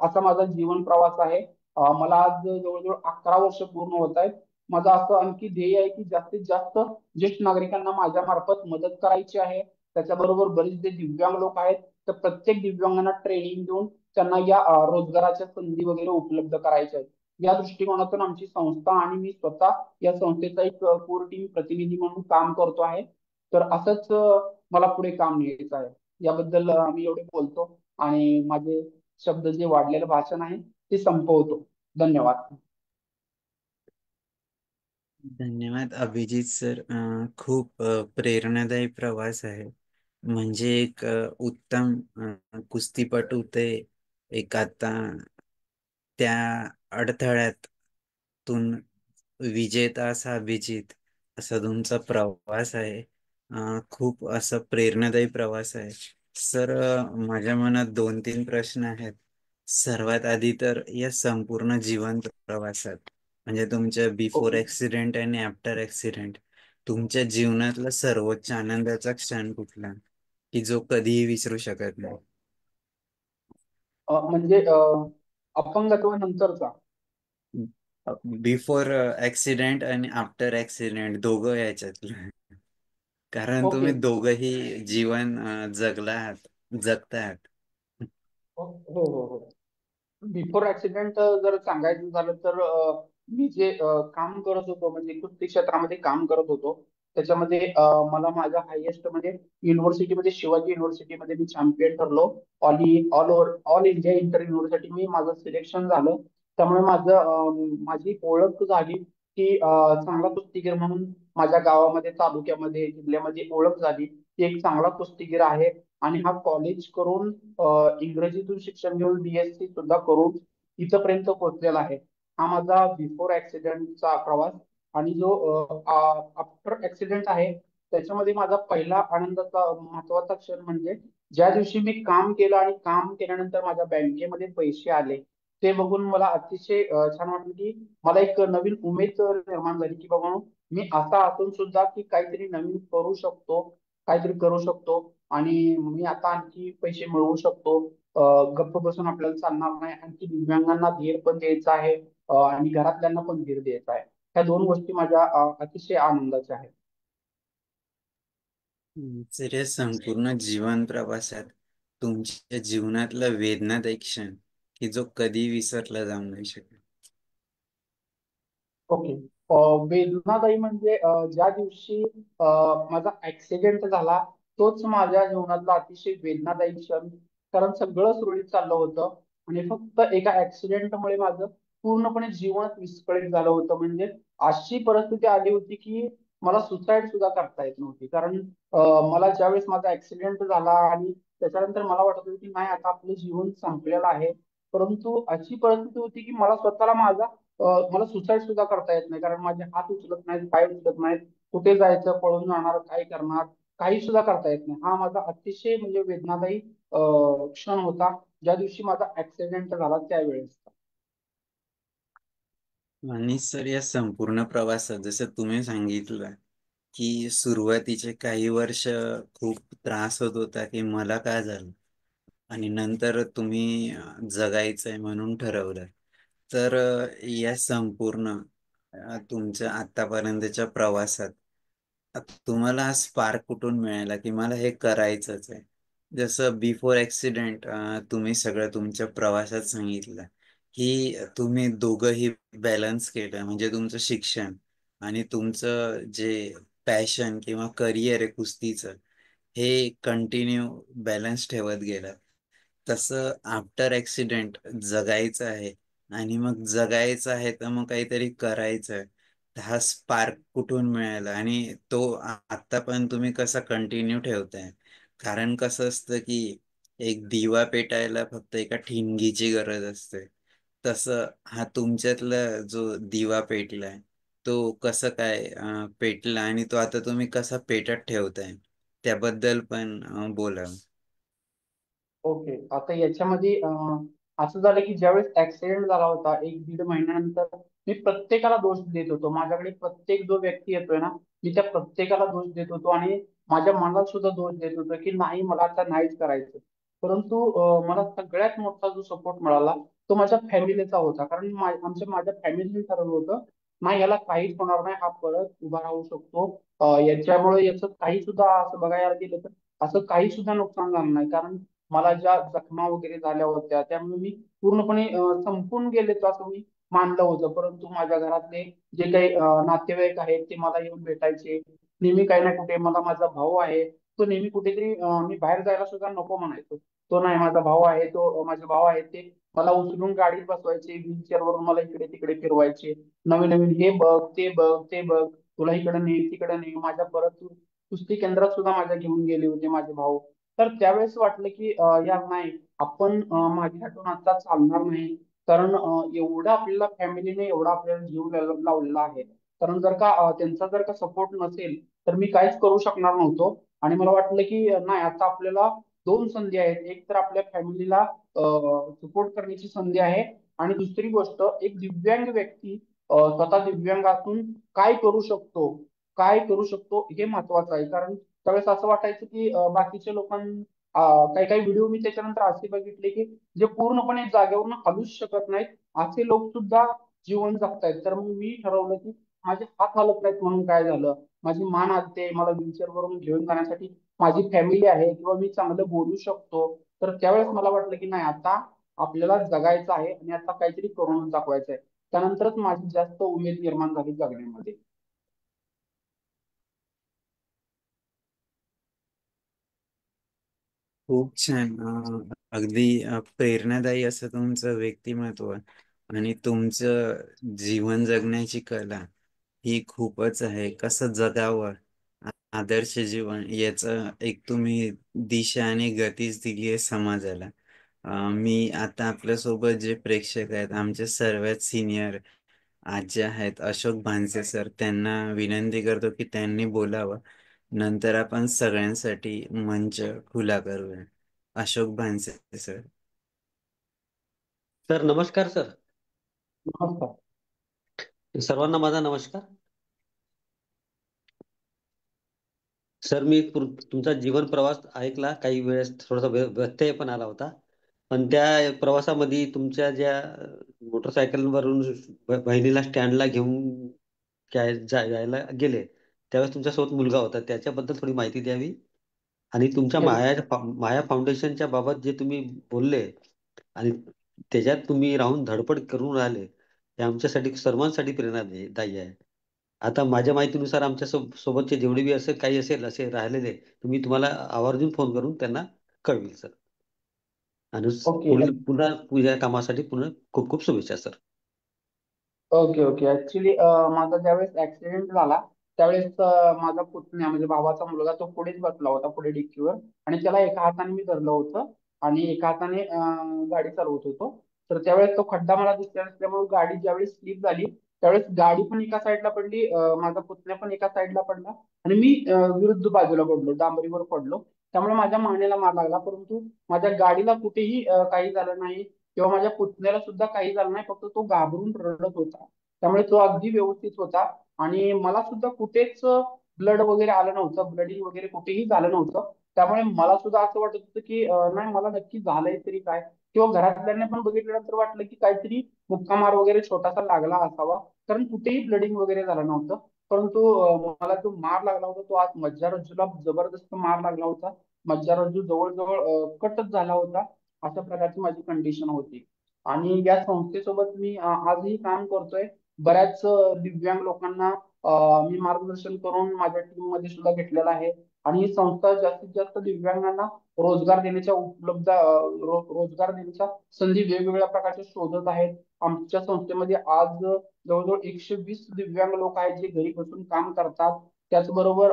असा माझा जीवन प्रवास आहे. मला आज जवळजवळ 11 वर्ष पूर्ण होत आहेत. माझं असं आणखी ध्येय आहे की जास्तीत जास्त ज्येष्ठ नागरिकांना माझ्या मार्फत मदत करायची आहे. त्याच्याबरोबर बरेच जे दिव्यांग लोक आहेत, तर प्रत्येक दिव्यांगांना ट्रेनिंग देऊन त्यांना या रोजगाराच्या संधी वगैरे उपलब्ध करायच्या आहेत. या दृष्टिकोनातून आमची संस्था आणि मी स्वतः या संस्थेचा एक कोर टीम प्रतिनिधी म्हणून काम करतो आहे. तर असंच मला पुढे काम न्यायचं आहे. याबद्दल मी एवढे बोलतो आणि माझे शब्द जे वाढलेलं भाषण आहे ते संपवतो. धन्यवाद. धन्यवाद अभिजित सर. खूप प्रेरणादायी प्रवास आहे. म्हणजे एक उत्तम कुस्तीपटू ते एक आता त्या अडथळ्यातून विजेता असा अभिजित असा तुमचा प्रवास आहे. खूप असं प्रेरणादायी प्रवास आहे सर. माझ्या मनात 2-3 प्रश्न आहेत. सर्वात आधी तर या संपूर्ण जीवन प्रवासात म्हणजे तुमच्या बिफोर ओके. ऍक्सिडेंट आणि आफ्टर ऍक्सिडेंट तुमच्या जीवनातला सर्वोच्च आनंदाचा क्षण कुठला की जो कधीही विसरू शकत नाही? म्हणजे अपंगत्वा नंतरचा. बिफोर ऍक्सिडेंट आणि आफ्टर ऍक्सिडेंट दोघं याच्यातलं. कारण ओके. तुम्ही दोघंही जीवन जगला आहात, जगता आहात. हो हो हो. बिफोर ऍक्सिडेंट जर सांगायचं झालं तर मी जे काम करत होतो म्हणजे कुस्ती क्षेत्रामध्ये काम करत होतो, त्याच्यामध्ये मला माझा हायएस्ट म्हणजे युनिव्हर्सिटीमध्ये शिवाजी युनिव्हर्सिटीमध्ये मी चॅम्पियन ठरलो. All over all India inter university मी माझं सिलेक्शन झालं. त्यामुळे माझी ओळख झाली की चांगला कुस्तीगीर म्हणून माझ्या गावामध्ये, तालुक्यामध्ये, जिल्ह्यामध्ये ओळख झाली की एक चांगला कुस्तीगीर आहे. आणि हा कॉलेज करून इंग्रजीतून शिक्षण घेऊन BSc सुद्धा करून इथपर्यंत पोहोचलेला आहे. हा माझा बिफोर ऍक्सिडेंटचा प्रवास. आणि जो आफ्टर ऍक्सिडेंट आहे त्याच्यामध्ये माझा पहिला आनंदाचा महत्वाचा क्षण म्हणजे ज्या दिवशी मी काम केलं आणि काम केल्यानंतर माझ्या बँकेमध्ये पैसे आले, ते बघून मला अतिशय छान वाटलं की मला एक नवीन उमेद निर्माण झाली की बाबा मी असा असून सुद्धा की काहीतरी नवीन करू शकतो, काहीतरी करू शकतो आणि मी आता आणखी पैसे मिळवू शकतो. गप्प बसून आपल्याला चालणार नाही. आणखी दिव्यांगांना धीर पण द्यायचा आहे आणि घरातल्यांना पण धीर द्यायचा आहे. ह्या दोन गोष्टी माझ्या अतिशय आनंदाच्या आहेत. तर या संपूर्ण जीवन प्रवासात तुमच्या जीवनातला वेदनादायी क्षण की जो कधी विसरला जाऊ नाही शकेल? ओके. वेदनादायी म्हणजे ज्या दिवशी माझा ऍक्सिडेंट झाला तोच माझ्या जीवनातला अतिशय वेदनादायी क्षण. कारण सगळं सुरळीत चाललं होतं आणि फक्त एका ऍक्सिडेंटमुळे माझं पूर्णपणे जीवनच विस्कळीत झालं होतं. म्हणजे अशी परिस्थिती आली होती की मला सुसाईड सुद्धा करता येत नव्हती. कारण मला ज्यावेळेस माझा ऍक्सिडेंट झाला आणि त्याच्यानंतर मला वाटत होतं की नाही आता आपलं जीवन संपलेलं आहे. परंतु अशी परिस्थिती होती की मला स्वतःला मला सुसाईड सुद्धा करता येत नाही. कारण माझे हात उचलत नाहीत, पाय उचलत नाहीत. कुठे जायचं, पळून जाणार, काय करणार, काही सुद्धा करता येत नाही. हा माझा अतिशय म्हणजे वेदनादायी क्षण होता ज्या दिवशी माझा ऍक्सिडेंट झाला त्यावेळेस. आणि सर या संपूर्ण प्रवासात जसं तुम्ही सांगितलं की सुरुवातीचे काही वर्ष खूप त्रास होत होता की मला काय झालं, आणि नंतर तुम्ही जगायचंय म्हणून ठरवलं. तर या संपूर्ण तुमच्या आतापर्यंतच्या प्रवासात तुम्हाला हा स्पार्क कुठून मिळाला की मला हे करायचंच आहे? जसं बिफोर ऍक्सिडेंट तुम्ही सगळं तुमच्या प्रवासात सांगितलं की तुम्ही दोघंही बॅलन्स केलं, म्हणजे तुमचं शिक्षण आणि तुमचं जे पॅशन किंवा करिअर आहे कुस्तीचं, हे कंटिन्यू बॅलन्स ठेवत गेलं. तसं आफ्टर ऍक्सिडेंट जगायचं आहे, आणि मग जगायचं आहे तर मग काहीतरी करायचं आहे. हा स्पार्क कुठून मिळाला आणि तो आता पण तुम्ही कसा कंटिन्यू ठेवताय? कारण कसं असतं की एक दिवा पेटायला फक्त एका ठिणगीची गरज असते. तसं हा तुमच्यातला जो दिवा पेटलाय तो कसं काय पेटला आणि तो आता तुम्ही कसा पेटत ठेवताय त्याबद्दल पण बोला. ओके. आता याच्यामध्ये असं झालं की ज्यावेळेस ऍक्सिडेंट झाला होता 1-1.5 महिन्यानंतर मी प्रत्येकाला दोष देत होतो. माझ्याकडे प्रत्येक जो व्यक्ती येतोय ना, मी त्या प्रत्येकाला दोष देत होतो आणि माझ्या मनाला सुद्धा दोष देत होतो की नाही मला आता नाहीच करायचं. परंतु मला सगळ्यात मोठा जो सपोर्ट मिळाला तो माझ्या फॅमिलीचा होता. कारण माझ्या फॅमिलीने ठरवलं होतं नाही याला काहीच होणार नाही, हा परत उभा राहू शकतो. याच्यामुळे याचं काही सुद्धा असं बघायला गेलं तर असं काही सुद्धा नुकसान झालं नाही. कारण मला ज्या जखमा वगैरे झाल्या होत्या त्यामुळे मी पूर्णपणे संपून गेले असं मी मानलं होतं. परंतु माझ्या घरातले जे काही नातेवाईक आहेत ते मला येऊन भेटायचे नेहमी. काही ना कुठे मला माझा भाऊ आहे तो नेहमी कुठेतरी मी बाहेर जायला सुद्धा नको म्हणायचो. तो नाही, माझा भाऊ आहे, तो माझे भाऊ आहे, ते मला उचलून गाडीत बसवायचे, व्हीलचेअर वरून मला इकडे तिकडे फिरवायचे. नवीन नवीन हे बघ ते बघ ते बघ, तुला इकडे ने तिकडे ने. माझ्या परत कुस्ती केंद्रात सुद्धा माझ्या घेऊन गेले होते माझे भाऊ. तर त्यावेळेस वाटलं की यार नाही, आपण मागे हटून आता चालणार नाही. कारण एवढं आपल्याला फॅमिलीने एवढा आपल्याला जीव लावलेला आहे. कारण जर का त्यांचा जर का सपोर्ट नसेल तर मी काहीच करू शकणार नव्हतो. आणि मला वाटलं की नाही, आता आपल्याला दोन संधी आहेत. एक तर आपल्या फॅमिलीला सपोर्ट करण्याची संधी आहे, आणि दुसरी गोष्ट एक दिव्यांग व्यक्ती स्वतः दिव्यांग असून काय करू शकतो, काय करू शकतो हे महत्वाचं आहे. कारण त्यावेळेस असं वाटायचं की बाकीच्या काही काही व्हिडिओ मी त्याच्यानंतर असे बघितले की जे पूर्णपणे जागेवरून हलूच शकत नाहीत असे लोक सुद्धा जीवन जगतायत. तर मग मी ठरवलं की माझे हात हलत नाहीत म्हणून काय झालं, माझी मान हलते, मला व्हीलचेअर वरून घेऊन जाण्यासाठी माझी फॅमिली आहे किंवा मी चांगलं बोलू शकतो. तर त्यावेळेस मला वाटलं की नाही, आता आपल्याला जगायचं आहे आणि आता काहीतरी करून दाखवायचं आहे. त्यानंतरच माझी जास्त उमेद निर्माण झाली जगण्यामध्ये. खूप छान. अगदी प्रेरणादायी असं तुमचं व्यक्तिमत्व आणि तुमचं जीवन जगण्याची कला ही खूपच आहे. कसं जगावं, आदर्श जीवन याचं एक तुम्ही दिशा आणि गतीच दिली आहे समाजाला. मी आता आपल्यासोबत जे प्रेक्षक आहेत, आमचे सर्वात सिनियर आजी आहेत अशोक भानसे सर, त्यांना विनंती करतो की त्यांनी बोलावं. नंतर आपण सगळ्यांसाठी मंच खुला करूया. अशोक भानसे सर. सर नमस्कार सर. नमस्कार. सर्वांना माझा नमस्कार. सर मी तुमचा जीवन प्रवास ऐकला. काही वेळेस थोडासा व्यत्यय पण आला होता. पण त्या प्रवासामध्ये तुमच्या ज्या मोटरसायकलवरून बहिणीला स्टँडला घेऊन जायला गेले त्यावेळेस तुमच्यासोबत मुलगा होता, त्याच्याबद्दल थोडी माहिती द्यावी. आणि तुमच्या येस. माया फाउंडेशनच्या बाबत जे तुम्ही बोलले आणि त्याच्यात तुम्ही राहून धडपड करून राहिले हे आमच्यासाठी सर्वांसाठी प्रेरणादायी आहे. आता माझ्या माहितीनुसार आमच्या सोबतचे जेवढे बी असेल काही असेल असे राहिलेले तुम्ही तुम्हाला आवर्जून फोन करून त्यांना कळविल सर. आणि ओके. पुढील पुन्हा पूजा कामासाठी पुन्हा खूप खूप शुभेच्छा सर. Okay okay. ऍक्च्युली माझा ज्यावेळेस ऍक्सिडेंट झाला त्यावेळेस माझा पुतण्या म्हणजे भावाचा मुलगा तो पुढेच बसला होता, पुढे डिक्कीवर. आणि त्याला एका हाताने मी धरलं होतं आणि एका हाताने गाडी चालवत होतो. तर त्यावेळेस तो खड्डा मला दिसला नसल्यामुळे गाडी ज्यावेळेस स्लिप झाली त्यावेळेस गाडी पण एका साईडला पडली, माझा पुतण्या पण एका साईडला पडला आणि मी विरुद्ध बाजूला पडलो, डांबरीवर पडलो. त्यामुळे माझ्या मानेला मार लागला. परंतु माझ्या गाडीला कुठेही काही झालं नाही किंवा माझ्या पुतण्याला सुद्धा काही झालं नाही, फक्त तो घाबरून रडत होता. त्यामुळे तो अगदी व्यवस्थित होता. आणि मला सुद्धा कुठेच ब्लड वगैरे आलं नव्हतं, ब्लडिंग वगैरे कुठेही झालं नव्हतं. त्यामुळे मला सुद्धा असं वाटत होतं की नाही, मला नक्की झालंय तरी काय. किंवा घरातल्यांनी पण बघितल्यानंतर वाटलं की काहीतरी मुक्का मार वगैरे छोटासा लागला असावा, कारण कुठेही ब्लडिंग वगैरे झालं नव्हतं. परंतु मला जो मार लागला होता तो आज मज्जारज्जूला जबरदस्त मार लागला होता. मज्जारज्जू जवळजवळ कटच झाला होता. अशा प्रकारची माझी कंडिशन होती. आणि या संस्थेसोबत मी आजही काम करतोय. बऱ्याच दिव्यांग लोकांना मी मार्गदर्शन करून माझ्या टीम मध्ये सुद्धा घेतलेलं आहे. आणि ही संस्था जास्तीत जास्त दिव्यांगांना रोजगार देण्याच्या रोजगार देण्याच्या संधी वेगवेगळ्या प्रकारच्या शोधत आहेत. आमच्या संस्थेमध्ये आज जवळजवळ 120 दिव्यांग लोक आहेत जे घरी बसून काम करतात. त्याचबरोबर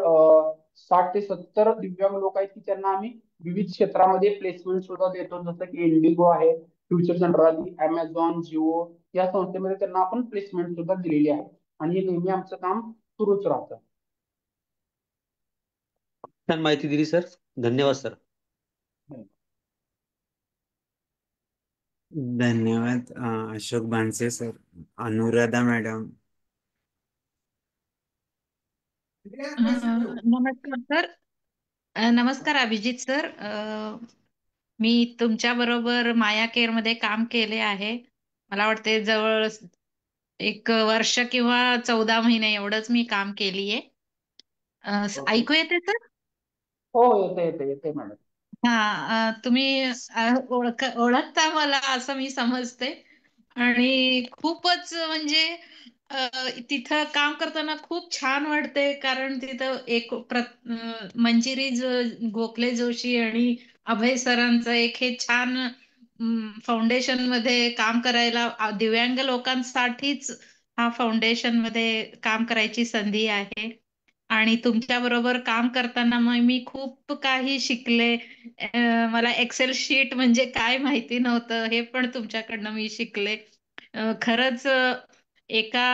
60 ते 70 दिव्यांग लोक आहेत की त्यांना आम्ही विविध क्षेत्रामध्ये प्लेसमेंट सुद्धा देतो, जसं की इंडिगो आहे, फ्युचर जनरली, अमेझॉन, जिओ या संस्थेमध्ये त्यांना आपण प्लेसमेंट सुद्धा दिलेली आहे. आणि हे नेहमी आमचं काम सुरूच राहतं. छान माहिती दिली सर. धन्यवाद सर. धन्यवाद अशोक भानसे सर. अनुराधा मॅडम. नमस्कार सर. नमस्कार अभिजित सर. मी तुमच्या बरोबर माया केअर मध्ये काम केले आहे. मला वाटते जवळ 1 वर्ष किंवा 14 महिने एवढंच मी काम केलीये. ऐकू येते सर? हो, येते येते येते मॅडम. हा, तुम्ही ओळखता मला असं मी समजते. आणि खूपच म्हणजे तिथं काम करताना खूप छान वाटते, कारण तिथं मंजिरी गोखले जोशी आणि अभय सरांचं एक हे छान फाउंडेशन मध्ये काम करायला, दिव्यांग लोकांसाठीच हा फाउंडेशन मध्ये काम करायची संधी आहे. आणि तुमच्या बरोबर काम करताना मग मी खूप काही शिकले. मला एक्सेल शीट म्हणजे काय माहिती नव्हतं, हे पण तुमच्याकडनं मी शिकले. खरंच एका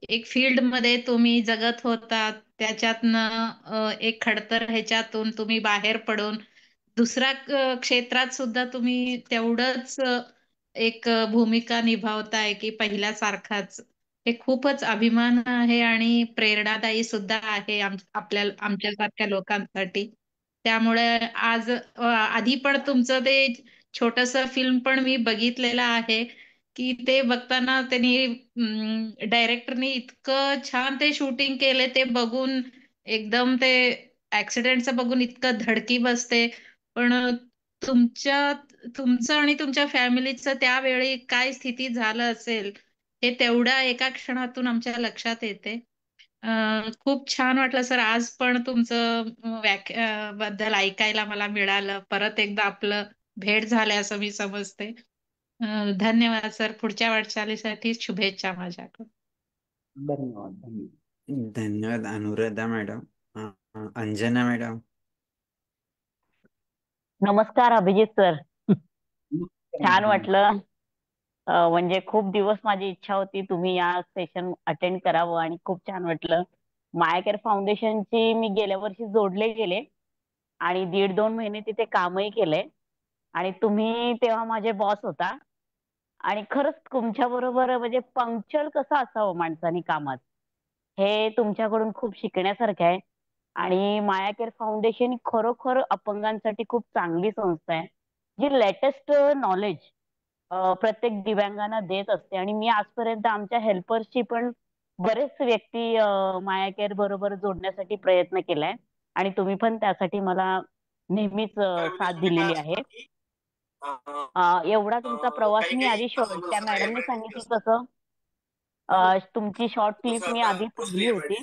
एक फील्ड मध्ये तुम्ही जगत होता, त्याच्यातनं एक खडतर ह्याच्यातून तुम्ही बाहेर पडून दुसऱ्या क्षेत्रात सुद्धा तुम्ही तेवढंच एक भूमिका निभावताय की पहिल्यासारखाच. हे खूपच अभिमान आहे आणि प्रेरणादायी सुद्धा आहे आमच्यासारख्या लोकांसाठी. त्यामुळे आज आधी पण तुमचं ते छोटस फिल्म पण मी बघितलेलं आहे, की ते बघताना त्यांनी डायरेक्टरनी इतकं छान ते शूटिंग केले, ते बघून एकदम ते ऍक्सिडेंटचं बघून इतकं धडकी बसते. पण तुमचं आणि तुमच्या फॅमिलीचं त्यावेळी काय स्थिती झालं असेल, हे तेवढ्या एका क्षणातून आमच्या लक्षात येते. खूप छान वाटलं सर, आज पण तुमचं बद्दल ऐकायला मला मिळालं. परत एकदा आपलं भेट झालंय असं मी समजते. धन्यवाद सर. पुढच्या वाटचालीसाठी शुभेच्छा माझ्याकडून. धन्यवाद धन्यवाद. धन्यवाद अनुराधा मॅडम. अंजना मॅडम. नमस्कार अभिजित सर. छान नमस्कार. वाटलं. म्हणजे खूप दिवस माझी इच्छा होती तुम्ही या सेशन अटेंड करावं, आणि खूप छान वाटलं. माया केअर फाउंडेशनची मी गेल्या वर्षी जोडले गेले आणि 1.5-2 महिने तिथे कामही केलंय. आणि तुम्ही तेव्हा माझे बॉस होता. आणि खरंच तुमच्या बरोबर म्हणजे पंक्चर कसं असावं माणसानी कामात, हे तुमच्याकडून खूप शिकण्यासारखं आहे. आणि माया केअर फाउंडेशन ही खरोखर अपंगांसाठी खूप चांगली संस्था आहे, जी लेटेस्ट नॉलेज प्रत्येक दिव्यांगांना देत असते. आणि मी आजपर्यंत आमच्या हेल्पर्सची पण बरेच व्यक्ती माया केअर बरोबर जोडण्यासाठी प्रयत्न केलाय, आणि तुम्ही पण त्यासाठी मला नेहमीच साथ दिलेली आहे. एवढा तुमचा प्रवास मी आधी त्या मॅडमने सांगितलं तसं तुमची शॉर्ट क्लिप मी आधी पाहिली होती.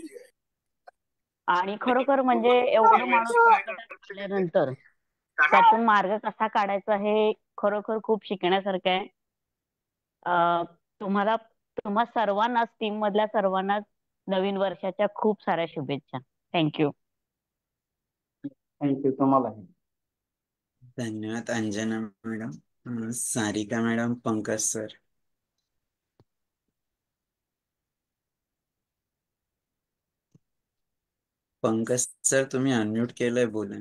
आणि खरोखर म्हणजे एवढं माणूस संकटात पडल्यानंतर त्यातून मार्ग कसा काढायचा, हे खरोखर खूप शिकण्यासारखं आहे. तुम्हाला तुम्हा सर्वांनाच, टीम मधल्या सर्वांनाच नवीन वर्षाच्या खूप साऱ्या शुभेच्छा. थँक्यू. थँक्यू तुम्हालाही. धन्यवाद Anjana madam. Sarika madam, Pankaj sir. Pankaj sir, तुम्ही अनम्यूट केलंय, बोला.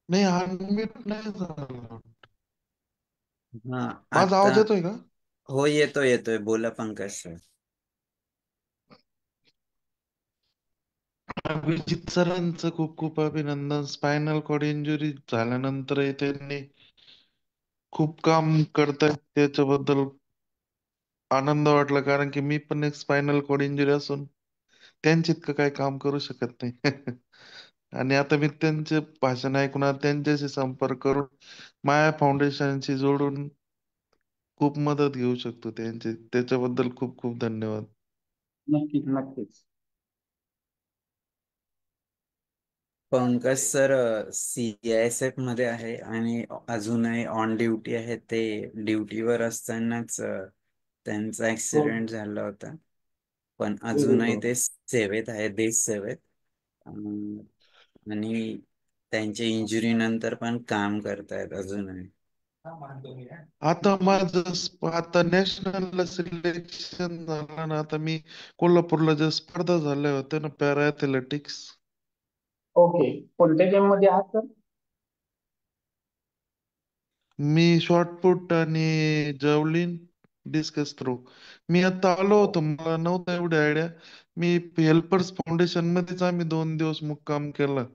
नाही, अनम्यूट नाही झालं. हा, माझा आता आवाज येतोय का? हो, येतोय. बोला पंकज सर. अभिजित सरांचं खूप खूप अभिनंदन. स्पायनल कॉर्ड इंजुरी झाल्यानंतर त्यांनी खूप काम करतायत, त्याच्याबद्दल आनंद वाटला. कारण की मी पण एक स्पायनल कॉर्ड इंजुरी असून त्यांच्या इतकं काही काम करू शकत नाही. आणि आता मी त्यांचे भाषण ऐकून त्यांच्याशी संपर्क करून माया फाउंडेशनशी जोडून खूप मदत घेऊ शकतो त्यांची. त्याच्याबद्दल खूप खूप धन्यवाद. नक्कीच नक्कीच. पंकज सर CISF मध्ये आहे आणि अजूनही ऑन ड्युटी आहे. ते ड्युटीवर असतानाच त्यांचा हो ऍक्सिडेंट झाला होता, पण हो अजूनही ते सेवेत आहे, देश सेवेत. अं, आणि त्यांच्या इंजुरी नंतर पण काम करतायत अजूनही. आता आता नॅशनल सिलेक्शन झालं ना, आता मी कोल्हापूरला ज्या स्पर्धा झाल्या होत्या ना पॅरा ऍथलेटिक्स, ओके. कोणत्या गेम मध्ये आहात सर? मी शॉर्टपुट आणि जॅव्हलिन, डिस्कस थ्रो. मी आता आलो होतो, मला नव्हतं एवढी आयडिया. मी हेल्पर्स फाउंडेशन मध्येच आम्ही 2 दिवस मुक्काम केला.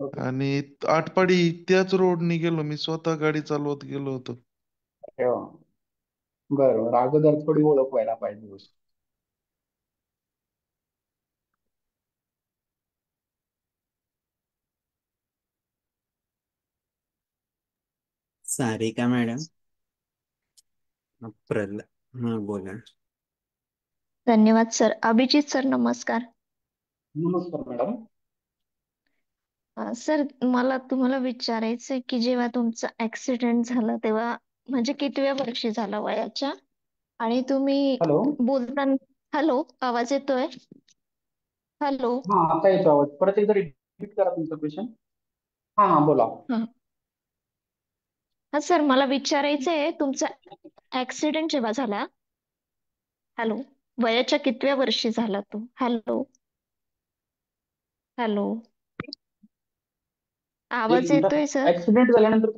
ओके. आणि आटपाडी त्याच रोडनी गेलो, मी स्वतः गाडी चालवत गेलो होतो. बरं, अगोदर थोडी ओळख व्हायला पाहिजे. सारिका मॅडम. हा बोला. धन्यवाद सर. अभिजित सर नमस्कार. नमस्कार मॅडम. सर मला तुम्हाला विचारायचंय की जेव्हा तुमचा ऍक्सिडेंट झाला तेव्हा म्हणजे कितव्या वर्षी झाला वयाच्या, आणि तुम्ही हॅलो. बोलताना, हॅलो आवाज येतोय? हॅलो. हा आता येतो आवाज. परत एकदा रिपीट करा तुमचं क्वेश्चन. हा बोला. हा सर मला विचारायचंय तुमचा ऍक्सिडेंट जेव्हा झाला, हॅलो, वयाच्या कितव्या वर्षी झाला तो? हॅलो हॅलो, एक आवाज मिनिट. येतोय सर? ऍक्सिडेंट झाल्यानंतर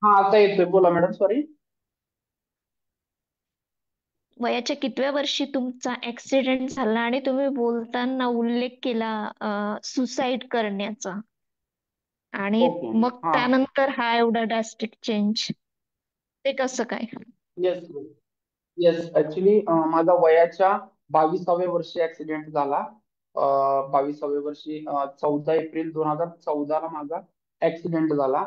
हा आता येतोय. बोला मॅडम. सॉरी. वयाच्या कितव्या वर्षी तुमचा ऍक्सिडेंट झाला आणि तुम्ही बोलताना उल्लेख केला सुसाईड करण्याचा, आणि ओके. मग हा. त्यानंतर हा एवढा ड्रास्टिक चेंज, ते कसं काय? Yes yes. ऍक्च्युली माझा वयाच्या 22व्या वर्षी ऍक्सिडेंट झाला. 22व्या वर्षी 14 एप्रिल 2014 ला माझा ऍक्सिडेंट झाला.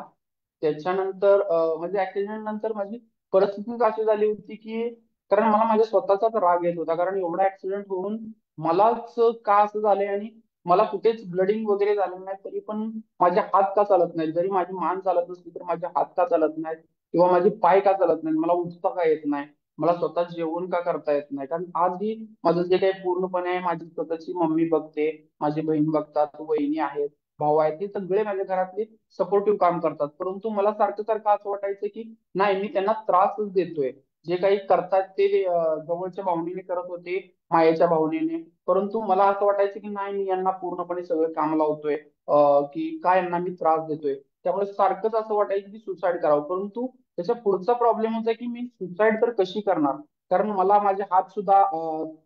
त्याच्यानंतर म्हणजे ऍक्सिडेंट नंतर माझी परिस्थितीच अशी झाली होती की, कारण मला माझ्या स्वतःचाच राग येत होता, कारण एवढा ऍक्सिडेंट होऊन मलाच का असं झालंय, आणि मला कुठेच ब्लडिंग वगैरे झालं नाही तरी पण माझे हात का चालत नाही, जरी माझी मान चालत नसली तर माझे हात का चालत नाहीत, किंवा माझे पाय का चालत नाहीत, मला उठता का येत नाही, मला स्वतः जेवण का करता येत नाही. कारण आजही माझं जे काही पूर्णपणे आहे, माझी स्वतःची मम्मी बघते, माझी बहीण बघतात, वहिनी आहेत, भाऊ आहेत, ते सगळे माझ्या घरातले सपोर्टिव्ह काम करतात. परंतु मला सारखं सारखं असं वाटायचं की नाही, मी त्यांना त्रासच देतोय. जे काही करतात ते जवळच्या भावनेने करत होते, मायेच्या भावनेने. परंतु मला असं वाटायचं की नाही, मी यांना पूर्णपणे सगळं काम लावतोय, की काय यांना मी त्रास देतोय. त्यामुळे सारखंच असं वाटायचं की सुसाईड करावं. परंतु त्याच्या पुढचा प्रॉब्लेम होता की मी सुसाईड तर कशी करणार, कारण मला माझे हात सुद्धा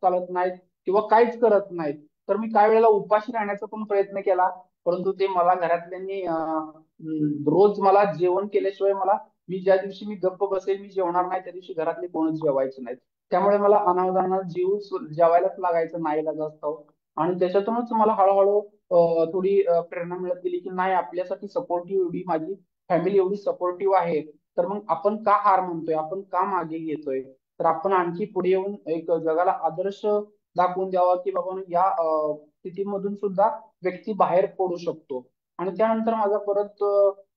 चालत नाहीत किंवा काहीच करत नाहीत. तर मी काही वेळेला उपाशी राहण्याचा पण प्रयत्न केला, परंतु ते मला घरातल्यांनी रोज मला जेवण केल्याशिवाय मला, मी ज्या दिवशी मी गप्प बसेल, मी जेवणार नाही, त्या दिवशी घरातले कोणच जेवायचे नाहीत. त्यामुळे मला अनावधानात जीव जेवायलाच लागायचं नाईलाजास्तव. आणि त्याच्यातूनच मला हळूहळू थोडी प्रेरणा मिळत गेली की नाही, आपल्यासाठी सपोर्टिव्ह एवढी माझी फॅमिली एवढी सपोर्टिव्ह आहे, तर मग आपण का हार म्हणतोय, आपण का मागे घेतोय, तर आपण आणखी पुढे येऊन एक जगाला आदर्श दाखवून द्यावा की बाबा या स्थितीमधून सुद्धा व्यक्ती बाहेर पडू शकतो. आणि त्यानंतर माझा परत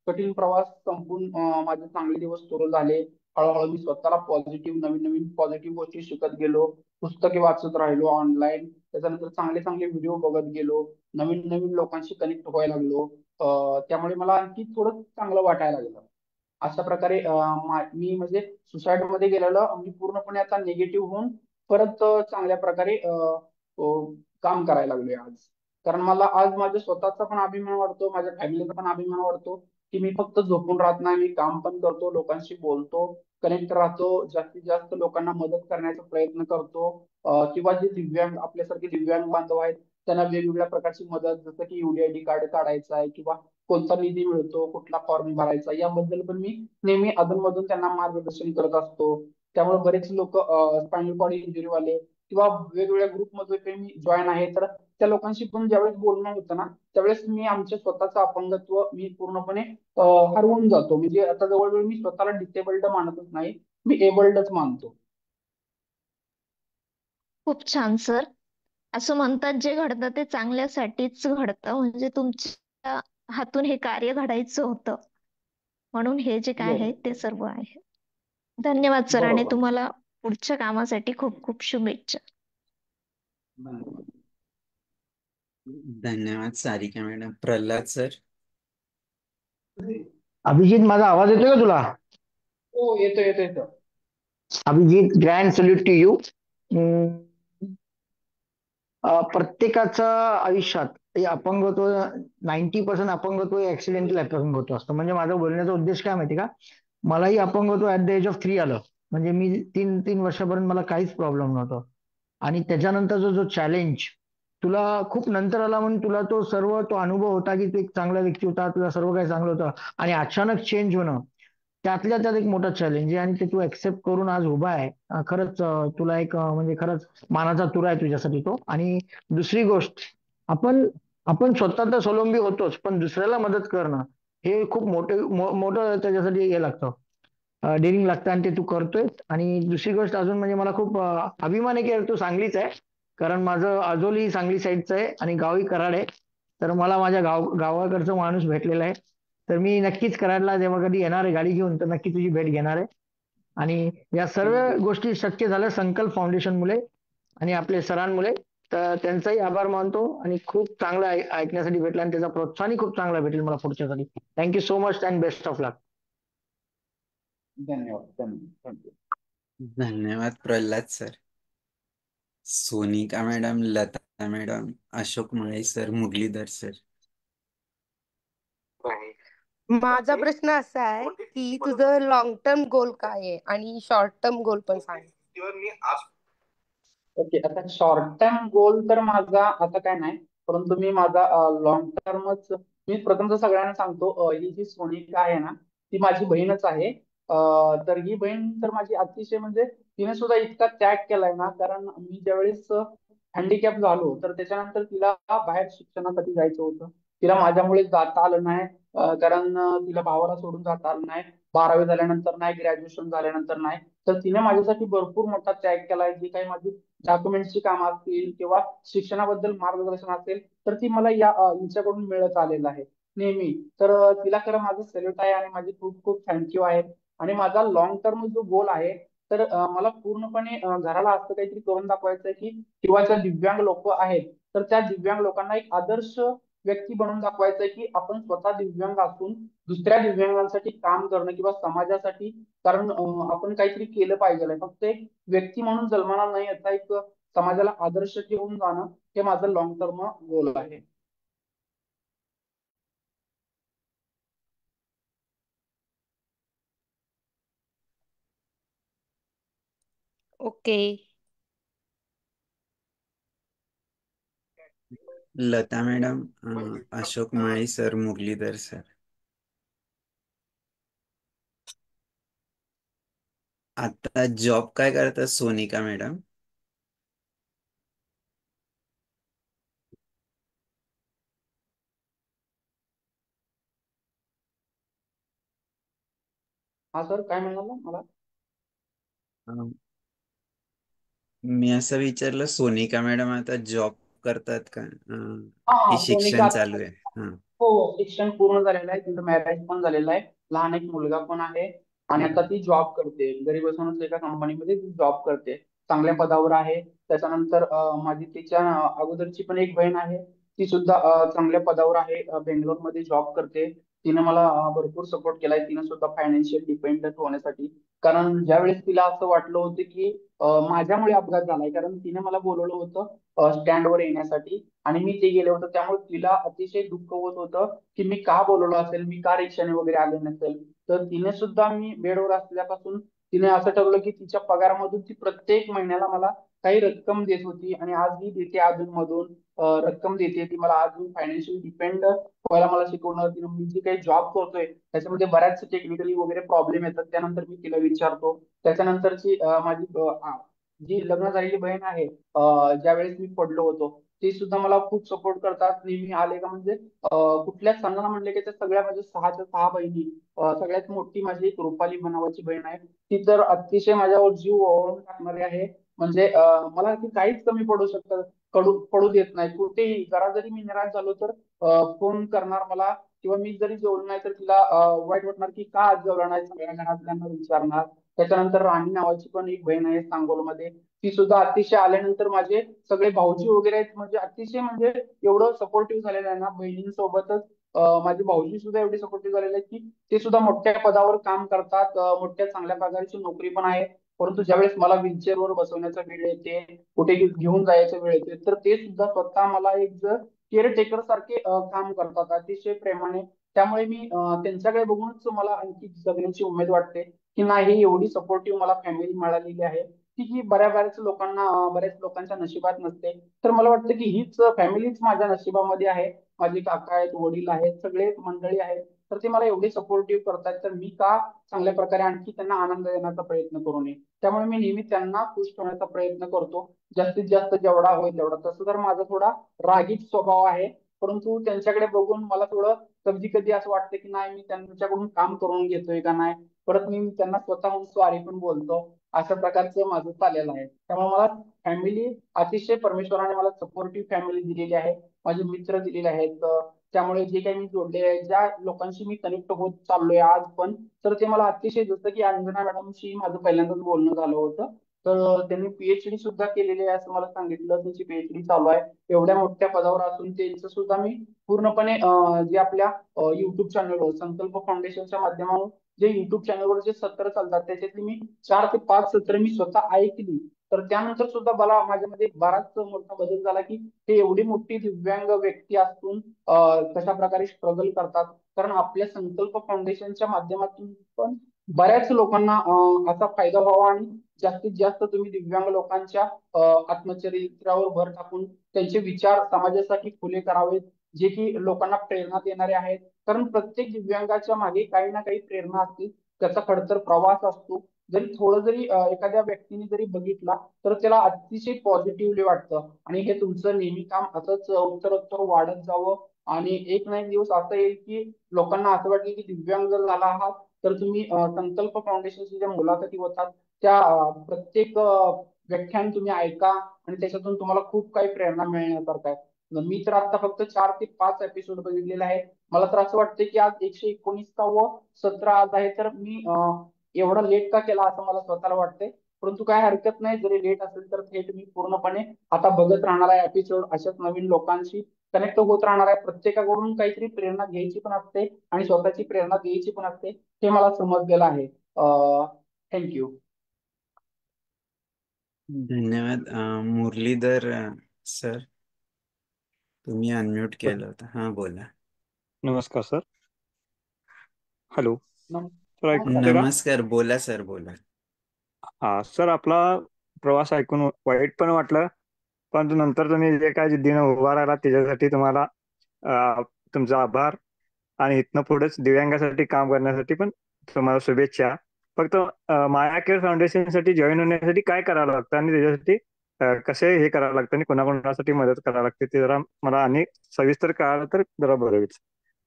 कठीण प्रवास संपून माझे चांगले दिवस सुरू झाले. हळूहळू मी स्वतःला पॉझिटिव्ह, नवीन नवीन पॉझिटिव्ह गोष्टी शिकत गेलो, पुस्तके वाचत राहिलो ऑनलाईन, त्याच्यानंतर चांगले चांगले व्हिडिओ बघत गेलो, नवीन नवीन लोकांशी कनेक्ट व्हायला लागलो. त्यामुळे मला आणखी थोडं चांगलं वाटायला लागलं. अशा प्रकारे मी म्हणजे सुसाईड मध्ये गेलेलो, मी पूर्णपणे आता निगेटिव्ह होऊन परत चांगल्या प्रकारे काम करायला लागलोय आज. कारण मला आज माझ्या स्वतःचा पण अभिमान वाटतो, माझ्या फॅमिलीचा पण अभिमान वाटतो की मी फक्त झोपून राहत नाही, मी काम पण करतो, लोकांशी बोलतो, कनेक्ट राहतो, जास्तीत जास्त लोकांना मदत करण्याचा प्रयत्न करतो. किंवा जे दिव्यांग, आपल्यासारखे दिव्यांग बांधव आहेत, त्यांना वेगवेगळ्या प्रकारची मदत, जसं की UDID कार्ड काढायचं आहे किंवा कोणता निधी मिळतो, कुठला फॉर्म भरायचा, याबद्दल पण मी नेहमी अधूनमधून त्यांना मार्गदर्शन करत असतो. त्यामुळे बरेच लोक स्पायनल कॉर्ड इंजुरी वाले किंवा वेगवेगळ्या ग्रुपमध्ये मी जॉईन आहे, तर त्या लोकांशी पण ज्यावेळेस बोलणं होतं ना, त्यावेळेस मी आमच्या स्वतःचं अपंगत्व मी पूर्णपणे हरवून जातो. म्हणजे आता जवळजवळ मी स्वतःला डिसेबल्ड मानतच नाही, मी एबल्डच मानतो. खूप छान सर. असं म्हणतात जे घडतं ते चांगल्यासाठीच घडतं, म्हणजे तुमच्या हातून हे कार्य घडायचं होतं, म्हणून हे जे काय आहे येस. ते सर्व आहे. धन्यवाद सर, आणि बरोबर. तुम्हाला पुढच्या कामासाठी खूप खूप शुभेच्छा. धन्यवाद. धन्यवाद सारिका मॅडम. प्रल्हाद सर. अभिजित, माझा आवाज येतोय का तुला? हो येतो येतो येतो. Abhijit, grand salute to you. प्रत्येकाच्या आयुष्यात हे अपंगत्व, 90% अपंगत्व हे ऍक्सिडेंटल अपंगत्व असतं. म्हणजे माझा बोलण्याचा उद्देश काय माहिती का, मलाही अपंगत्व ऍट द एज ऑफ 3 आलं. म्हणजे मी तीन वर्षापर्यंत मला काहीच प्रॉब्लेम नव्हतं, आणि त्याच्यानंतरचा जो चॅलेंज तुला खूप नंतर आला, म्हणून तुला तो अनुभव होता की तू एक चांगला व्यक्ती होता, तुला सर्व काही चांगलं होतं, आणि अचानक चेंज होणं त्यातल्या त्यात एक मोठा चॅलेंज आहे, आणि ते तू ऍक्सेप्ट करून आज उभा आहे. खरंच तुला एक म्हणजे खरंच मानाचा तुरा आहे तुझ्यासाठी तो. आणि दुसरी गोष्ट, आपण आपण स्वतः तर स्वावलंबी होतोच, पण दुसऱ्याला मदत करणं हे खूप मोठं त्याच्यासाठी हे लागतं, डेअरिंग लागतं आणि ते तू करतोय. आणि दुसरी गोष्ट अजून म्हणजे मला खूप अभिमान आहे की तू सांगलीच आहे, कारण माझं आजोली सांगली साईडचं आहे आणि गावही कराड आहे. तर मला माझ्या गावाकडचा माणूस भेटलेला आहे. तर मी नक्कीच कराडला जेव्हा कधी येणार आहे गाडी घेऊन तर नक्की तुझी भेट घेणार आहे. आणि या सर्व थँक्यू. गोष्टी शक्य झाल्या संकल्प फाउंडेशनमुळे आणि आपले सरांमुळे. तर त्यांचाही आभार मानतो आणि खूप चांगलं ऐकण्यासाठी भेटलं आणि त्याचा प्रोत्साहनही खूप चांगला भेटेल मला पुढच्यासाठी. Thank you so much and best of luck. धन्यवाद धन्यवाद थँक्यू. धन्यवाद Pralhad sir, Sonika madam, Lata madam, Ashok Mali sir, Muralidhar sir. माझा प्रश्न असा आहे की तुझं लॉंग टर्म गोल काय आहे आणि शॉर्ट टर्म गोल पण सांग. ओके, आता शॉर्ट टर्म गोल तर माझा आता काय नाही, परंतु मी माझा लॉंग टर्मच मी प्रथम तर सगळ्यांना सांगतो, ही जी सोनिका आहे ना ती माझी बहीणच आहे. तर ही बहीण तर माझी अतिशय म्हणजे तिने सुद्धा इतका त्याग केलाय ना, कारण मी ज्यावेळेस हँडिकॅप झालो तर त्याच्यानंतर तिला बाहेर शिक्षणासाठी जायचं होतं. तिला माझ्यामुळे जाता आलं नाही, कारण तिला भावाला सोडून जाता आलं नाही. 12वी झाल्यानंतर नाही, ग्रॅज्युएशन झाल्यानंतर नाही. तर तिने माझ्यासाठी भरपूर मोठा त्याग केलाय. जी काही माझी डॉक्युमेंटची कामं असतील किंवा शिक्षणाबद्दल मार्गदर्शन असेल तर ती मला हिच्याकडून मिळत आलेलं आहे नेहमी. तर तिला खरं माझं सॅल्यूट आहे आणि माझे खूप खूप थँक्यू आहे. आणि माझा लॉंग टर्म जो गोल आहे तर मला पूर्णपणे घराला असं काहीतरी करून दाखवायचं आहे की किंवा ज्या दिव्यांग लोक आहेत तर त्या दिव्यांग लोकांना एक आदर्श व्यक्ती बनवून दाखवायचं आहे की आपण स्वतः दिव्यांग असून दुसऱ्या दिव्यांगांसाठी काम करणं किंवा समाजासाठी, कारण आपण काहीतरी केलं पाहिजे. फक्त एक व्यक्ती म्हणून जन्माला नाही येता एक समाजाला आदर्श ठेवून जाणं हे माझं लॉंग टर्म गोल आहे. Okay. Lata madam, Ashok Mali sir, Muralidhar sir. आता जॉब काय करतात सोनिका मॅडम? हा सर, काय म्हणाला मला? अं, मी असं विचारलं, सोनिका मॅडम आता जॉब करतात का, हा की सोनिका शिक्षण चालू आहे? हा. हो, शिक्षण पूर्ण झालेलं आहे, तिचं मॅरेज पण झालेलं आहे, लहान एक मुलगा पण आहे. आणि आता ती जॉब करते, घरी बसूनच एका कंपनीमध्ये ती जॉब करते, चांगल्या पदावर आहे. त्याच्यानंतर माझी तिच्या अगोदरची पण एक बहीण आहे, ती सुद्धा चांगल्या पदावर आहे, बेंगलोरमध्ये जॉब करते. तिने मला भरपूर सपोर्ट केलाय, तिने सुद्धा फायनान्शियल डिपेंडंट होण्यासाठी. कारण ज्यावेळेस तिला असं वाटलं होतं की माझ्यामुळे अपघात झालाय, कारण तिने मला बोलवलं होतं स्टँडवर येण्यासाठी आणि मी ते गेले होते. त्यामुळे तिला अतिशय दुःख होत होतं की मी का बोलवलं असेल, मी का रिक्षाने वगैरे आले नसेल. तर तिने सुद्धा, मी बेडवर असल्यापासून तिने असं ठरवलं की तिच्या पगारामधून ती प्रत्येक महिन्याला मला काही रक्कम देत होती आणि आजही देते, अधून मधून रक्कम देते. ती मला अजून फायनान्शियल डिपेंड व्हायला मला शिकवणार. तिने मी जे काही जॉब करतोय त्याच्यामध्ये बऱ्याच टेक्निकली वगैरे प्रॉब्लेम येतात, त्यानंतर मी तिला विचारतो. त्याच्यानंतरची माझी जी लग्न झालेली बहीण आहे, ज्यावेळेस मी पडलो होतो ते सुद्धा मला खूप सपोर्ट करतात. नेहमी आले का म्हणजे कुठल्या सणाला म्हणले की त्या सगळ्या माझ्या 6च्या 6 बहिणी, सगळ्यात मोठी माझी एक रुपाली बनावाची बहीण आहे, ती तर अतिशय माझ्यावर जीव ओवाळून टाकणारी आहे. म्हणजे मला ती काहीच कमी पडू शकत पडू देत नाही. कुठेही जरा जरी मी निराश झालो तर फोन करणार मला, किंवा मी जरी जेवलो नाही तर तिला वाईट वाटणार की का आज जेवला नाही, सगळ्या घरातल्यांना विचारणार. त्याच्यानंतर राणी नावाची पण एक बहीण आहे सांगोलमध्ये, ती सुद्धा अतिशय आल्यानंतर माझे सगळे भाऊजी वगैरे आहेत, म्हणजे अतिशय म्हणजे एवढं सपोर्टिव्ह झालेलं आहे ना बहिणींसोबतच. माझे भाऊजी सुद्धा एवढे सपोर्टिव्ह झालेले आहेत की ते सुद्धा मोठ्या पदावर काम करतात, मोठ्या चांगल्या पगाराची नोकरी पण आहे. परंतु ज्यावेळेस मला व्हीलचेअरवर बसवण्याचा वेळ येते, कुठे घेऊन जायचा वेळ येते, तर ते सुद्धा स्वतः मला एक केअर टेकर सारखे काम करतात अतिशय प्रेमाने. त्यामुळे मी त्यांच्याकडे बघूनच मला आणखी जगण्याची उमेद वाटते की नाही, एवढी सपोर्टिव्ह मला फॅमिली मिळालेली आहे की ही बऱ्याच लोकांना, बऱ्याच लोकांच्या नशिबात नसते. तर मला वाटतं की हीच फॅमिलीच माझ्या नशिबामध्ये आहे. माझे काका आहेत, वडील आहेत, सगळे मंडळी आहेत, तर ते मला एवढे सपोर्टिव्ह करतात. तर मी का चांगल्या प्रकारे आणखी त्यांना आनंद देण्याचा प्रयत्न करू नये. त्यामुळे मी नेहमी त्यांना खुश ठेवण्याचा प्रयत्न करतो, जास्तीत जास्त जेवढा होईल तेवढा. तसं तर माझा थोडा रागीट स्वभाव आहे, परंतु त्यांच्याकडे बघून मला थोडं कधी कधी असं वाटतं की नाही, मी त्यांच्याकडून काम करून घेतोय का नाही. परत मी त्यांना स्वतःहून सॉरी पण बोलतो. अशा प्रकारचं माझं चाललेलं आहे. त्यामुळे मला फॅमिली अतिशय, परमेश्वराने मला सपोर्टिव्ह फॅमिली दिलेली आहे, माझे मित्र दिलेले आहेत. त्यामुळे जे काही मी जोडले आहे, ज्या लोकांशी मी कनेक्ट होत चाललोय आज पण, तर ते मला अतिशय, जसं की अंजना मॅडमशी माझं पहिल्यांदाच बोलणं झालं होतं, तर त्यांनी पीएचडी सुद्धा केलेली आहे असं मला सांगितलं. त्यांची पीएचडी चालू आहे. एवढ्या मोठ्या पदावर असून त्यांचं सुद्धा मी पूर्णपणे जे आपल्या युट्यूब चॅनलवर संकल्प फाउंडेशनच्या माध्यमातून जे युट्यूब चॅनलवर जे सत्र चालतात त्याच्यातली मी 4 ते 5 सत्र मी स्वतः ऐकली. तर त्यानंतर सुद्धा मला माझ्यामध्ये बराच मोठा बदल झाला की ते एवढी मोठी दिव्यांग व्यक्ती असून कशा प्रकारे स्ट्रगल करतात. कारण आपल्या संकल्प फाउंडेशनच्या माध्यमातून पण बऱ्याच लोकांना असा फायदा व्हावा आणि जास्तीत जास्त तुम्ही दिव्यांग लोकांच्या आत्मचरित्रावर भर टाकून त्यांचे विचार समाजासाठी खुले करावेत, जे की लोकांना प्रेरणा देणारे आहेत. कारण प्रत्येक दिव्यांगाच्या मागे काही ना काही प्रेरणा असते, त्याचा खडतर प्रवास असतो. जरी थोडं जरी एखाद्या व्यक्तीने जरी बघितला तर त्याला अतिशय पॉझिटिव्हली वाटतं. आणि हे तुमचं नेहमी काम असंच उत्तरोत्तर वाढत जावं. आणि एक ना एक दिवस असं येईल की लोकांना असं वाटेल की दिव्यांग जर झाला आहात तर तुम्ही संकल्प फाउंडेशनच्या ज्या मुलाखती होतात त्या प्रत्येक व्याख्यान तुम्ही ऐका आणि त्याच्यातून तुम्हाला खूप काही प्रेरणा मिळण्यासारखं आहे. मी तर आता फक्त 4 ते 5 एपिसोड बघितलेले आहेत. मला तर असं वाटतं की आज 119वा सत्र आज आहे, तर मी एवढा लेट का केला असं मला स्वतःला वाटतंय. परंतु काय हरकत नाही, जरी लेट असेल तर थेट मी पूर्णपणे आता बघत राहणार आहे एपिसोड. अशाच नवीन लोकांशी कनेक्ट होत राहणार आहे. प्रत्येकाकडून काहीतरी प्रेरणा घ्यायची पण असते आणि स्वतःची प्रेरणा द्यायची पण असते, हे मला समजलेलं आहे. थँक्यू. धन्यवाद. मुरलीधर सर, तुम्ही अनम्यूट केलं होतं. हा, बोला. नमस्कार सर. हॅलो सर, ऐकू नमस्कार. येते का? नमस्कार, बोला सर, बोला. हा सर, आपला प्रवास ऐकून वाईट पण वाटलं, परंतु नंतर तुम्ही जे काय जिद्दीनं उभा राहिला त्याच्यासाठी तुम्हाला तुमचा आभार. आणि इथनं पुढेच दिव्यांगासाठी काम करण्यासाठी पण तुम्हाला शुभेच्छा. फक्त माया केअर फाउंडेशनसाठी जॉईन होण्यासाठी काय करावं लागतं आणि त्याच्यासाठी कसे हे करावं लागतं आणि कोणाकोणासाठी मदत करावी लागते ते जरा मला आणि सविस्तर कळालं तर जरा बरं होईल.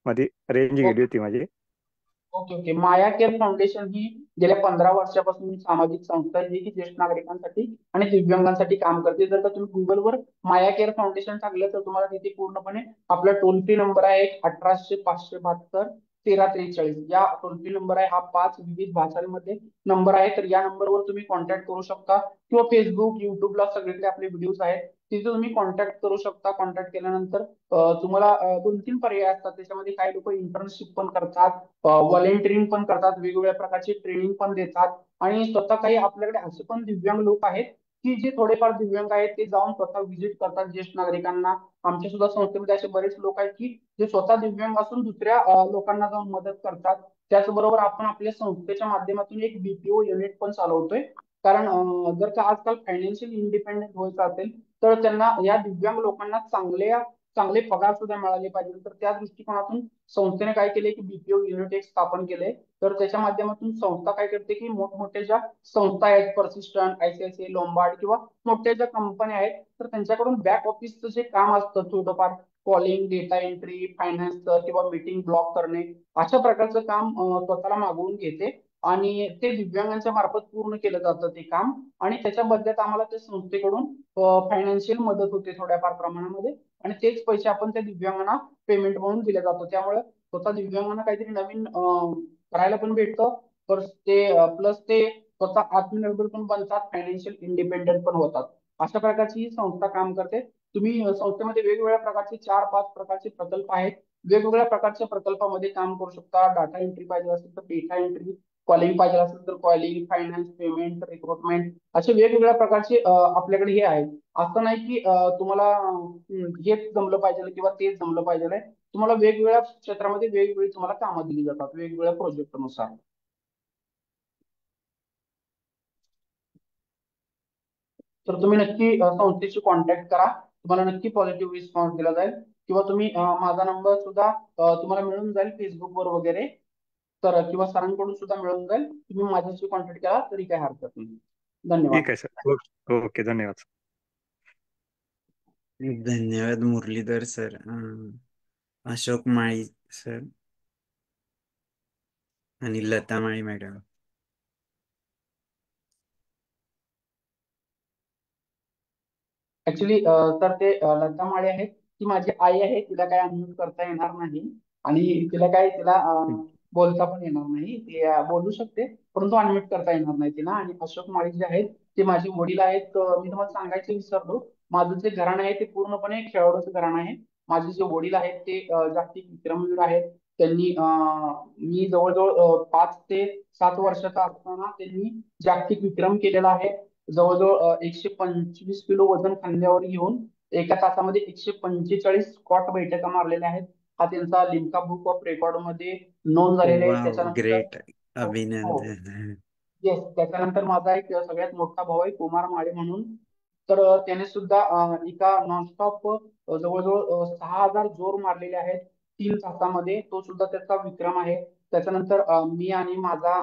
मध्ये रेंज गेली होती माझी. Okay okay. Maya care foundation ही गेल्या 15 वर्षापासून सामाजिक संस्था आहे, जी की ज्येष्ठ नागरिकांसाठी आणि दिव्यांगांसाठी काम करते. जर का तुम्ही गुगलवर माया केअर फाउंडेशन टाकलं तर तुम्हाला तिथे पूर्णपणे आपला टोल फ्री नंबर आहे 1800-572-1343. या टोल फ्री नंबर आहे. हा 5 विविध भाषांमध्ये नंबर आहे. तर या नंबरवर तुम्ही कॉन्टॅक्ट करू शकता किंवा फेसबुक, युट्यूबला सगळीकडे आपले व्हिडिओज आहेत, तिथे तुम्ही कॉन्टॅक्ट करू शकता. कॉन्टॅक्ट केल्यानंतर तुम्हाला 2-3 पर्याय असतात. त्याच्यामध्ये काही लोक इंटर्नशिप पण करतात, व्हॉलेंटिअरिंग पण करतात, वेगवेगळ्या प्रकारची ट्रेनिंग पण देतात. आणि स्वतः काही आपल्याकडे असे पण दिव्यांग लोक आहेत की जे थोडेफार दिव्यांग आहेत, ते जाऊन स्वतः व्हिजिट करतात ज्येष्ठ नागरिकांना. आमच्या सुद्धा संस्थेमध्ये असे बरेच लोक आहेत की जे स्वतः दिव्यांग असून दुसऱ्या लोकांना जाऊन मदत करतात. त्याचबरोबर आपण आपल्या संस्थेच्या माध्यमातून एक बीपीओ युनिट पण चालवतोय. कारण जर का आजकाल फायनान्शियल इंडिपेंडेंट व्हायचं असेल तर त्यांना, या दिव्यांग लोकांना चांगले पगार सुद्धा मिळाले पाहिजे. तर त्या दृष्टिकोनातून संस्थेने काय केले की बीपीओ युनिट एक स्थापन केले. तर त्याच्या माध्यमातून संस्था काय करते की मोठमोठ्या ज्या संस्था आहेत, पर्सिस्टंट, आयसीआयसीआय, लोंबार्ड किंवा मोठ्या ज्या कंपन्या आहेत, तर त्यांच्याकडून बॅक ऑफिसचं जे काम असतं थोडंफार, कॉलिंग, डेटा एंट्री, फायनान्सचं किंवा मीटिंग ब्लॉक करणे, अशा प्रकारचं काम स्वतःला मागवून घेते आणि ते दिव्यांगांच्या मार्फत पूर्ण केलं जातं ते काम. आणि त्याच्या बदल्यात आम्हाला त्या संस्थेकडून फायनान्शियल मदत होते थोड्याफार प्रमाणामध्ये, आणि तेच पैसे आपण त्या दिव्यांगांना पेमेंट म्हणून दिले जातो. त्यामुळे स्वतः दिव्यांगांना काहीतरी नवीन करायला पण भेटतं. तर ते प्लस ते स्वतः आत्मनिर्भर पण बनतात, फायनान्शियल इंडिपेंडेंट पण होतात. अशा प्रकारची ही संस्था काम करते. तुम्ही संस्थेमध्ये वेगवेगळ्या प्रकारचे 4-5 प्रकारचे प्रकल्प आहेत. वेगवेगळ्या प्रकारच्या प्रकल्पामध्ये काम करू शकता. डाटा एंट्री पाहिजे असेल तर डेटा एंट्री, कॉलिंग पाहिजे असेल तर कॉलिंग, फायनान्स, पेमेंट, रिक्रुटमेंट, असे वेगवेगळ्या प्रकारचे आपल्याकडे हे आहेत. असं नाही की तुम्हाला हेच जमलं पाहिजे किंवा तेच जमलं पाहिजे. तुम्हाला वेगवेगळ्या क्षेत्रामध्ये वेगवेगळी तुम्हाला कामं दिली जातात वेगवेगळ्या प्रोजेक्टनुसार. तर तुम्ही नक्की संस्थेशी कॉन्टॅक्ट करा. तुम्हाला नक्की पॉझिटिव्ह रिस्पॉन्स दिला जाईल. किंवा तुम्ही माझा नंबर सुद्धा तुम्हाला मिळून जाईल फेसबुकवर वगैरे, तर किंवा सरांकडून सुद्धा मिळून जाईल. तुम्ही माझ्याशी कॉन्टॅक्ट केला तरी काही हरकत नाही. धन्यवाद. ठीक आहे सर. ओके, धन्यवाद. धन्यवाद मुरलीधर सर. अशोक माळी सर आणि लता माळी मॅडम. ऍक्च्युली तर ते लता माळी आहेत, ती माझी आई आहे, तिला काय अनम्यूट करता येणार नाही आणि तिला बोलता पण येणार नाही. ती बोलू शकते परंतु अनम्यूट करता येणार नाही तिला. आणि अशोक माळी जे आहेत ते माझे वडील आहेत. मी तुम्हाला सांगायचं विसरलो, माझं जे घराणं आहे ते पूर्णपणे खेळाडूचं घराणं आहे. माझे जे वडील आहेत ते जागतिक विक्रमवीर आहेत. त्यांनी मी जवळजवळ 5 ते 7 वर्षाचा असताना त्यांनी जागतिक विक्रम केलेला आहे. जवळजवळ 125 किलो वजन खांद्यावर घेऊन एका तासामध्ये 145 स्क्वॉट बैठका मारलेल्या आहेत. हा त्यांचा लिम्का बुक ऑफ रेकॉर्ड मध्ये नोंद झालेला आहे. वाव, त्याच्यानंतर ग्रेट, हो हो अभिनंदन. येस, त्याच्यानंतर माझा एक सगळ्यात मोठा भाऊ आहे कुमार माळे म्हणून. तर त्याने सुद्धा एका नॉनस्टॉप जवळजवळ 6,000 जोर मारलेले आहेत 3 तासामध्ये. तो सुद्धा त्याचा विक्रम आहे. त्याच्यानंतर मी आणि माझा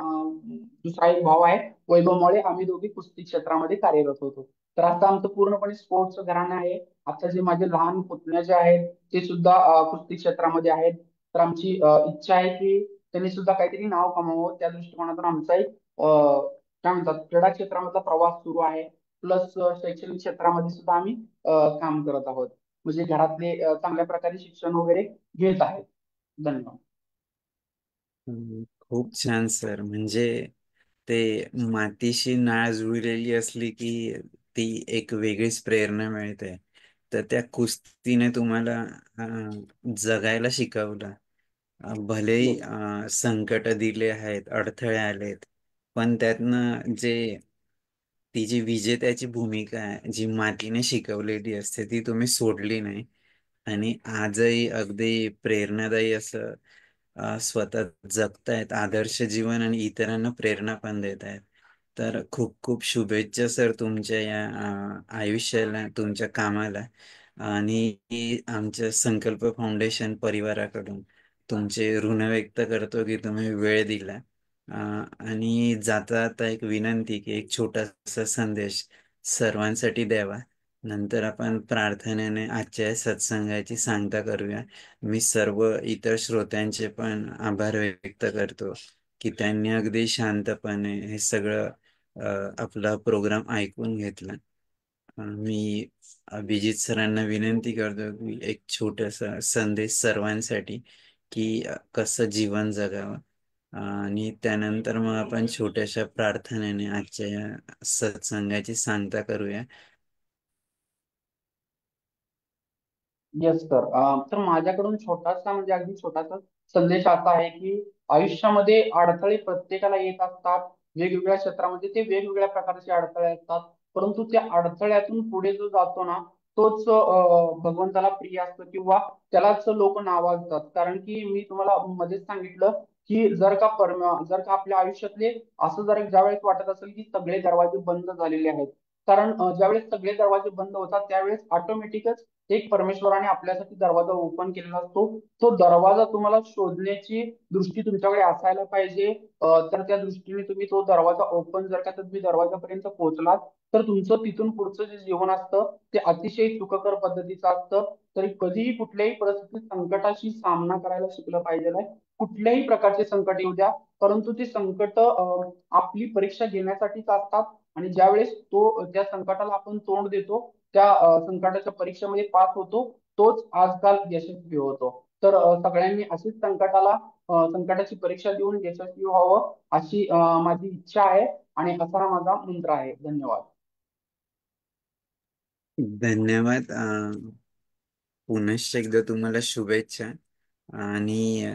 दुसरा एक भाऊ आहे वैभव माळे, आम्ही दोघी कुस्ती क्षेत्रामध्ये कार्यरत होतो. तर असं आमचं पूर्णपणे स्पोर्ट्स घराणं आहे. आता जे माझे लहान पुतणे जे आहेत ते सुद्धा कुस्ती क्षेत्रामध्ये आहेत. तर आमची इच्छा आहे की त्यांनी सुद्धा काहीतरी नाव कमावं. त्या दृष्टिकोनातून आमचा एक काय म्हणतात क्रीडा क्षेत्रामधला प्रवास सुरू आहे. प्लस शैक्षणिक क्षेत्रामध्ये सुद्धा आम्ही काम करत आहोत. म्हणजे घरातले चांगल्या प्रकारे शिक्षण वगैरे घेत आहेत. धन्यवाद. खूप छान सर. म्हणजे ते मातीशी नाळ जुळलेली असली की ती एक वेगळीच प्रेरणा मिळते. तर त्या कुस्तीने तुम्हाला जगायला शिकवलं. भलेही संकट दिले आहेत, अडथळे आलेत, पण त्यातनं ती जी विजेत्याची भूमिका आहे जी मातीने शिकवलेली असते ती तुम्ही सोडली नाही. आणि आजही अगदी प्रेरणादायी असं स्वतः जगतायत आदर्श जीवन आणि इतरांना प्रेरणा पण देत आहेत. तर खूप खूप शुभेच्छा सर तुमच्या या आयुष्याला, तुमच्या कामाला. आणि आमच्या संकल्प फाउंडेशन परिवाराकडून तुमचे ऋण व्यक्त करतो की तुम्ही वेळ दिला. आणि जाता जाता एक विनंती की एक छोटासा संदेश सर्वांसाठी द्यावा. नंतर आपण प्रार्थनेने आजच्या सत्संगाची सांगता करूया. मी सर्व इतर श्रोत्यांचे पण आभार व्यक्त करतो की त्यांनी अगदी शांतपणे हे सगळं आपला प्रोग्राम ऐकून घेतला. मी अभिजित सरांना विनंती करतो की एक छोटासा संदेश सर्वांसाठी की कसं जीवन जगावं. आणि त्यानंतर मग आपण छोट्याशा प्रार्थनेने आजच्या या सत्संगाची सांगता करूया. Yes sir. तर माझ्याकडून छोटासा म्हणजे अगदी छोटासा संदेश असा आहे की आयुष्यामध्ये अडथळे प्रत्येकाला येत असतात. वेगवेगळ्या क्षेत्रामध्ये ते वेगवेगळ्या प्रकारचे अडथळे असतात. परंतु त्या अडथळ्यातून पुढे जो जातो ना तोच भगवंताला प्रिय असतो किंवा त्यालाच लोक नावाजतात. कारण की मी तुम्हाला मध्येच सांगितलं की जर का आपल्या आयुष्यातले असं जर ज्यावेळेस वाटत असेल की सगळे दरवाजे बंद झालेले आहेत, कारण ज्यावेळेस सगळे दरवाजे बंद होतात त्यावेळेस ऑटोमॅटिकच एक परमेश्वराने आपल्यासाठी दरवाजा ओपन केलेला असतो. तो दरवाजा तुम्हाला शोधण्याची दृष्टी तुमच्याकडे असायला पाहिजे. तर त्या दृष्टीने तुम्ही तो दरवाजा ओपन जर का तुम्ही दरवाजापर्यंत पोहोचलात तर तुमचं तिथून पुढचं जे जीवन असतं ते अतिशय सुखकर पद्धतीचं असतं. तरी कधीही कुठल्याही परिस्थितीत संकटाशी सामना करायला शिकलं पाहिजे नाही. कुठल्याही प्रकारचे संकट येऊ द्या, परंतु ती संकट आपली परीक्षा घेण्यासाठीच असतात. आणि ज्यावेळेस त्या संकटाला आपण तोंड देतो, त्या संकटाच्या परीक्षेमध्ये पास होतो, तोच आजकाल यशस्वी होतो. तर सगळ्यांनी अशीच संकटाची परीक्षा देऊन यशस्वी व्हावं अशी माझी इच्छा आहे आणि असा हा माझा मंत्र आहे. धन्यवाद. धन्यवाद. पुनश्च एकदा तुम्हाला शुभेच्छा. आणि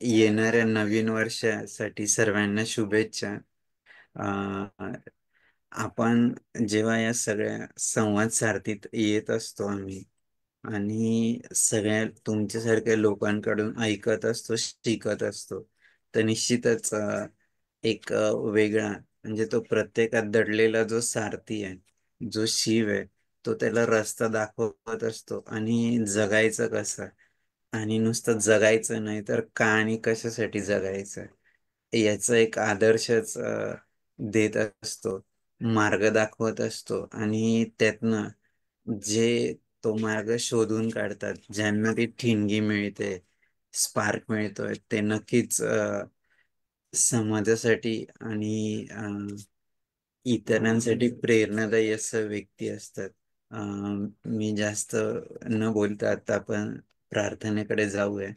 येणाऱ्या नवीन वर्षासाठी सर्वांना शुभेच्छा. आपण जेव्हा या सगळ्या संवाद सारथीत येत असतो आम्ही आणि सगळ्या तुमच्यासारख्या लोकांकडून ऐकत असतो, शिकत असतो, तर निश्चितच एक वेगळा म्हणजे तो प्रत्येकात दडलेला जो सारथी आहे, जो शिव आहे, तो त्याला रस्ता दाखवत असतो. आणि जगायचं कसं, आणि नुसतं जगायचं नाही तर का आणि कशासाठी जगायचं याचा एक आदर्शच देत असतो, मार्ग दाखवत असतो. आणि त्यातनं जे तो मार्ग शोधून काढतात, ज्यांना ती ठिणगी मिळते, स्पार्क मिळतोय, ते नक्कीच समाजासाठी आणि इतरांसाठी प्रेरणादायी असं व्यक्ती असतात. मी जास्त न बोलता आता आपण प्रार्थनेकडे जाऊया.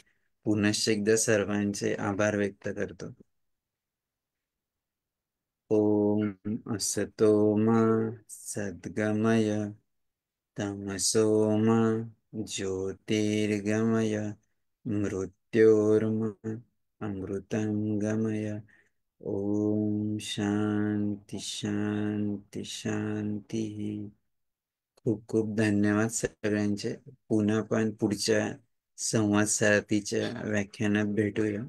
पुनश्च एकदा सर्वांचे आभार व्यक्त करतो. ओम असतो मा सद्गमय तमसो मा ज्योतिर्गमय मृत्योर्मा अमृतंगमय. ओम शांती शांती शांती. खूप खूप धन्यवाद सगळ्यांचे. पुन्हा पण पुढच्या संवाद साथीच्या व्याख्यानात भेटूया.